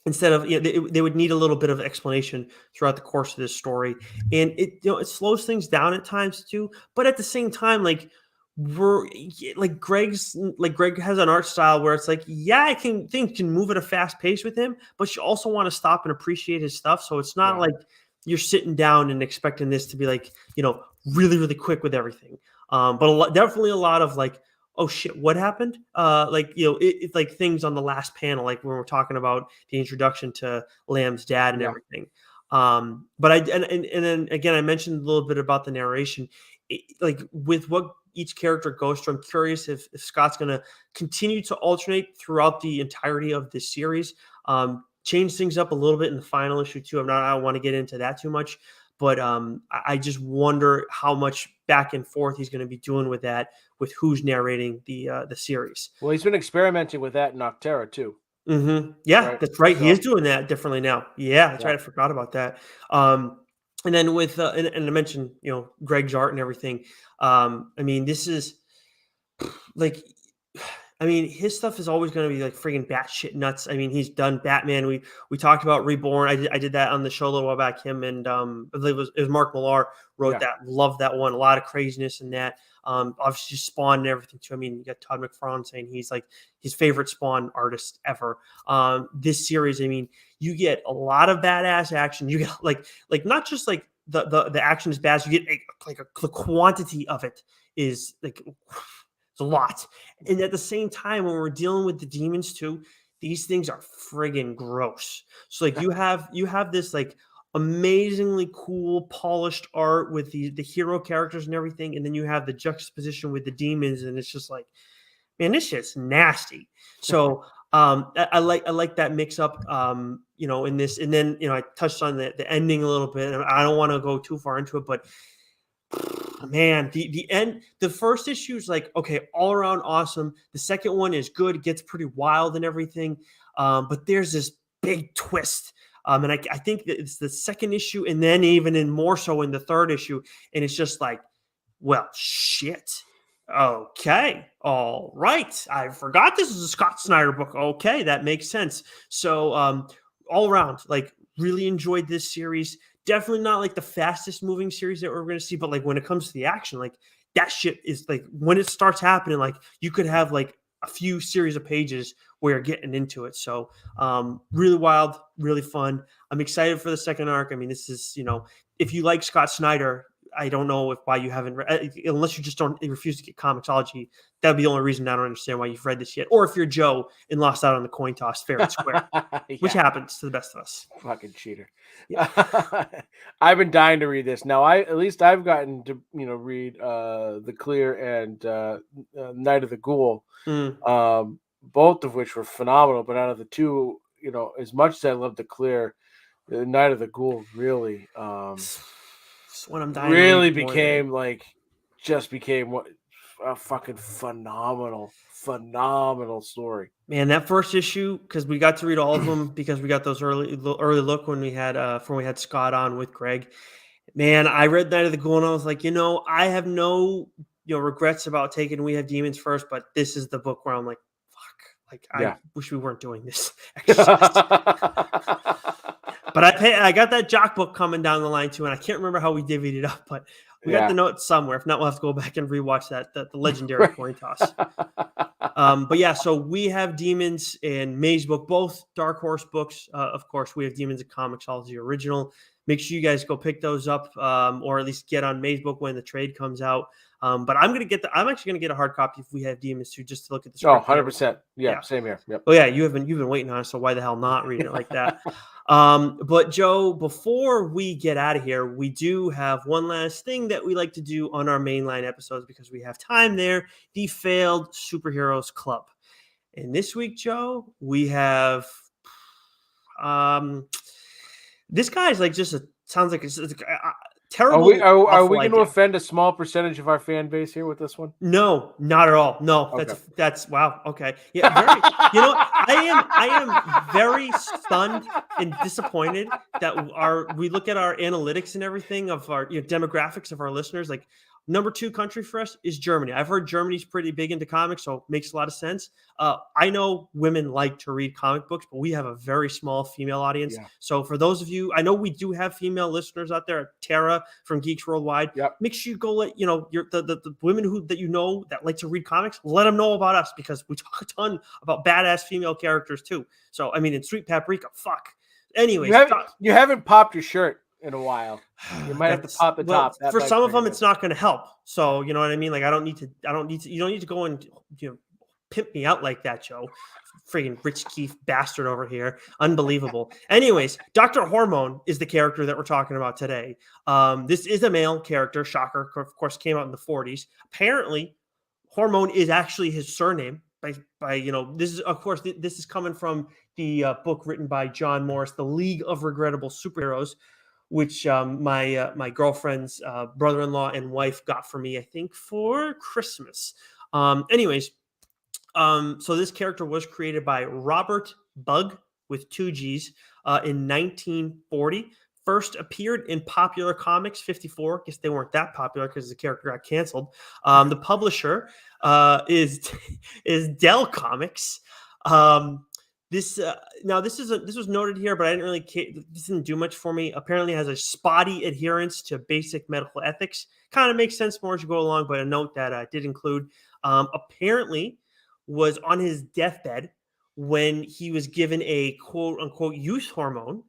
instead of, they would need a little bit of explanation throughout the course of this story. And it slows things down at times too. But at the same time, like, Greg has an art style where it's like, I can move at a fast pace with him, but you also want to stop and appreciate his stuff. So it's not like you're sitting down and expecting this to be, like, really, really quick with everything. But definitely a lot of, like, oh shit, what happened? It's like things on the last panel, like when we're talking about the introduction to Lamb's dad and everything. But then again, I mentioned a little bit about the narration. Like, with what each character goes through, I'm curious if Scott's going to continue to alternate throughout the entirety of this series, change things up a little bit in the final issue too. I don't want to get into that too much, but I just wonder how much back and forth he's going to be doing with that, with who's narrating the series. Well, he's been experimenting with that in Noctera too. Mm-hmm. Yeah, right. That's right. So, he is doing that differently now. Yeah, that's right. I forgot about that. And then with and I mentioned, Greg's art and everything. I mean, this is like, I mean, his stuff is always going to be, like, friggin' batshit nuts. I mean, he's done Batman. We talked about Reborn. I did that on the show a little while back. Him and I believe it was Mark Millar wrote that. Loved that one. A lot of craziness in that. Obviously Spawn and everything too. I mean, you got Todd McFarlane saying he's, like, his favorite Spawn artist ever. This series, I mean, you get a lot of badass action. You get like not just, like, the action is bad. So you get the quantity of it is, like, it's a lot. And at the same time, when we're dealing with the demons too, these things are friggin' gross. So, like, you have this, like, amazingly cool, polished art with the hero characters and everything, and then you have the juxtaposition with the demons, and it's just like, man, this shit's nasty. So I like that mix up, in this, and then I touched on the ending a little bit, and I don't want to go too far into it, but man, the end, the first issue is like, okay, all around awesome. The second one is good, it gets pretty wild and everything, but there's this big twist. And I think that it's the second issue, and then even in more so in the third issue, and it's just like, well, shit. Okay. All right. I forgot this is a Scott Snyder book. Okay. That makes sense. So, all around, like, really enjoyed this series. Definitely not like the fastest moving series that we're going to see, but like when it comes to the action, like that shit is like when it starts happening, like you could have like a few series of pages where you're getting into it. So, really wild, really fun. I'm excited for the second arc. I mean, this is, if you like Scott Snyder, I don't know why you haven't read, unless you just don't refuse to get Comixology. That'd be the only reason I don't understand why you've read this yet. Or if you're Joe and lost out on the coin toss fair and square, which happens to the best of us. Fucking cheater. Yeah. I've been dying to read this. Now, at least I've gotten to read The Clear and Night of the Ghoul, both of which were phenomenal. But out of the two, as much as I love The Clear, the Night of the Ghoul really. When I'm dying really became what a fucking phenomenal story. Man, that first issue, because we got to read all of them because we got those early look when we had Scott on with Greg. Man, I read Night of the Ghoul and I was like, I have no regrets about taking We Have Demons first, but this is the book where I'm like, fuck, like I wish we weren't doing this exercise. But I got that jock book coming down the line too, and I can't remember how we divvied it up, but we got the notes somewhere. If not, we'll have to go back and rewatch the legendary coin toss. But yeah, so We Have Demons and Mazebook, both Dark Horse books. Of course, We Have Demons and Comixology original. Make sure you guys go pick those up, or at least get on Mazebook when the trade comes out. But I'm actually gonna get a hard copy if We Have Demons too, just to look at the. 100%. Yeah, same here. Yep. Oh yeah, you've been waiting on it, so why the hell not reading it like that? But Joe, before we get out of here, we do have one last thing that we like to do on our mainline episodes because we have time there, the Failed Superheroes Club. And this week, Joe, we have this guy's like sounds like it's terrible. Are we going to offend a small percentage of our fan base here with this one? No, not at all. No, okay. That's wow. Okay, yeah. I am very stunned and disappointed that we look at our analytics and everything of our demographics of our listeners. Like, number 2 country for us is Germany. I've heard Germany's pretty big into comics, so it makes a lot of sense. I know women like to read comic books, but we have a very small female audience. Yeah. So for those of you, I know we do have female listeners out there. Tara from Geeks Worldwide. Yep. Make sure you go let the women that like to read comics, let them know about us because we talk a ton about badass female characters too. So I mean, in Sweet Paprika, fuck. Anyways, you haven't popped your shirt in a while. You might have to pop the top. For some of them, it's not going to help. So you know what I mean? Like you don't need to go and pimp me out like that, Joe. Freaking Rich Keefe bastard over here. Unbelievable. Anyways, Dr. Hormone is the character that we're talking about today. This is a male character. Shocker. Of course, came out in the 40s. Apparently, Hormone is actually his surname. This is coming from the book written by John Morris, The League of Regrettable Superheroes, which my girlfriend's brother-in-law and wife got for me, I think, for Christmas. So this character was created by Robert Bug with 2 G's in 1940. First appeared in Popular Comics 54. I guess they weren't that popular because the character got canceled. The publisher is Dell Comics. This was noted here, but I didn't really this didn't do much for me. Apparently has a spotty adherence to basic medical ethics. Kind of makes sense more as you go along, but a note that I did include. Apparently was on his deathbed when he was given a quote unquote youth hormone,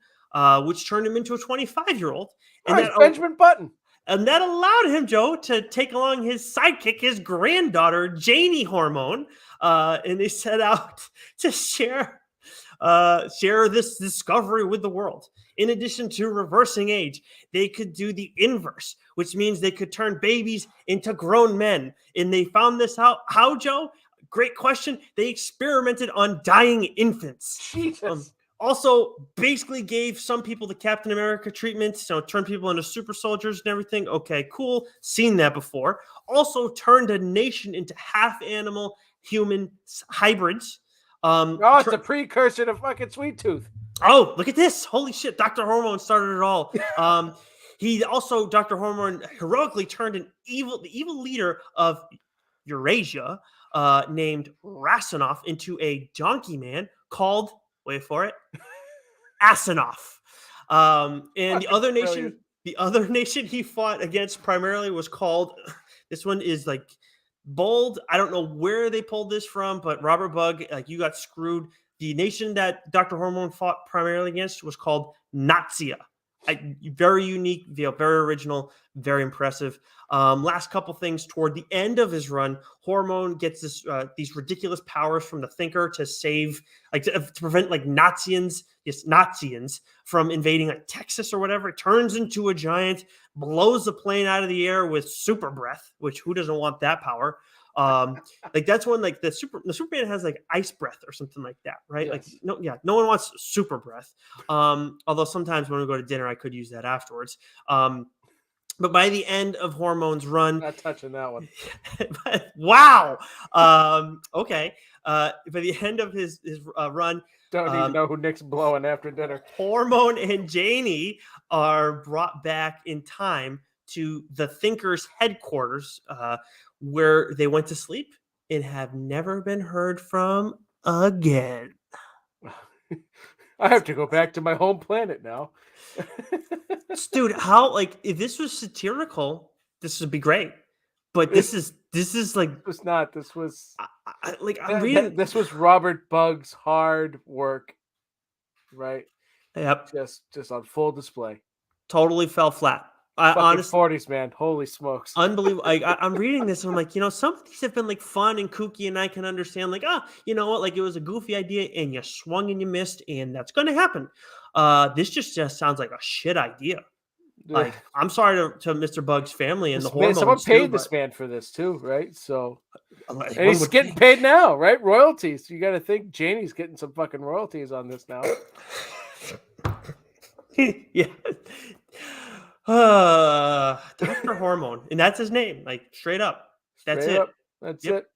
which turned him into a 25-year-old. And that Benjamin Button. And that allowed him, Joe, to take along his sidekick, his granddaughter, Janie Hormone. And they set out to share this discovery with the world. In addition to reversing age, they could do the inverse, which means they could turn babies into grown men. And they found this out. How, Joe? Great question. They experimented on dying infants. Jesus. Also, basically gave some people the Captain America treatment, turn people into super soldiers and everything. Okay, cool. Seen that before. Also turned a nation into half animal, human hybrids. It's a precursor to fucking Sweet Tooth. Oh, look at this. Holy shit. Dr. Hormone started it all. Dr. Hormone heroically turned the evil leader of Eurasia, named Rasinoff, into a donkey man called, wait for it, Asinoff. And the other nation he fought against primarily was called, this one is like bold. I don't know where they pulled this from, but Robert Bug, like, you got screwed. The nation that Dr. Hormone fought primarily against was called Nazia. Very unique, very original, very impressive. Last couple things toward the end of his run, Hormone gets these ridiculous powers from the Thinker to save, to prevent Nazians from invading Texas or whatever. It turns into a giant, blows the plane out of the air with super breath, which who doesn't want that power? That's when the Superman has ice breath or something like that, right? Yes. No one wants super breath. Although sometimes when we go to dinner, I could use that afterwards. But by the end of Hormone's run, not touching that one. Wow. Okay. By the end of his run, don't even know who Nick's blowing after dinner. Hormone and Janie are brought back in time to the Thinker's headquarters, where they went to sleep and have never been heard from again. I have to go back to my home planet now. Dude, if this was satirical, this would be great. But this is like, it was not. This was I'm reading. This was Robert Bug's hard work, right? Yep. Just on full display. Totally fell flat. Honestly, 40s, man. Holy smokes. Unbelievable. I'm reading this and I'm like, some of these have been fun and kooky, and I can understand you know what? It was a goofy idea and you swung and you missed, and that's going to happen. This just sounds like a shit idea. I'm sorry to Mr. Bug's family and the Hormones. Someone paid this man for this too, right? So, and he's getting paid now, right? Royalties. You got to think Janie's getting some fucking royalties on this now. Yeah. Dr. Hormone, and that's his name, straight up. That's it. That's it.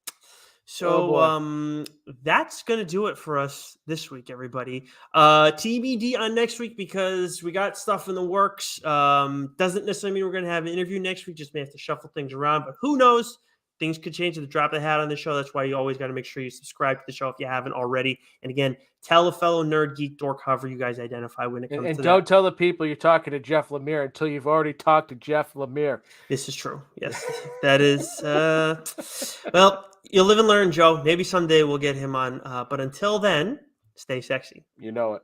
So that's gonna do it for us this week, everybody. TBD on next week, because we got stuff in the works. Doesn't necessarily mean we're gonna have an interview next week. Just may have to shuffle things around, but who knows? Things could change at the drop of the hat on the show. That's why you always got to make sure you subscribe to the show if you haven't already. And again, tell a fellow nerd, geek, dork, however you guys identify when it comes to that. And don't tell the people you're talking to Jeff Lemire until you've already talked to Jeff Lemire. This is true. Yes, that is. Well, you'll live and learn, Joe. Maybe someday we'll get him on. But until then, stay sexy. You know it.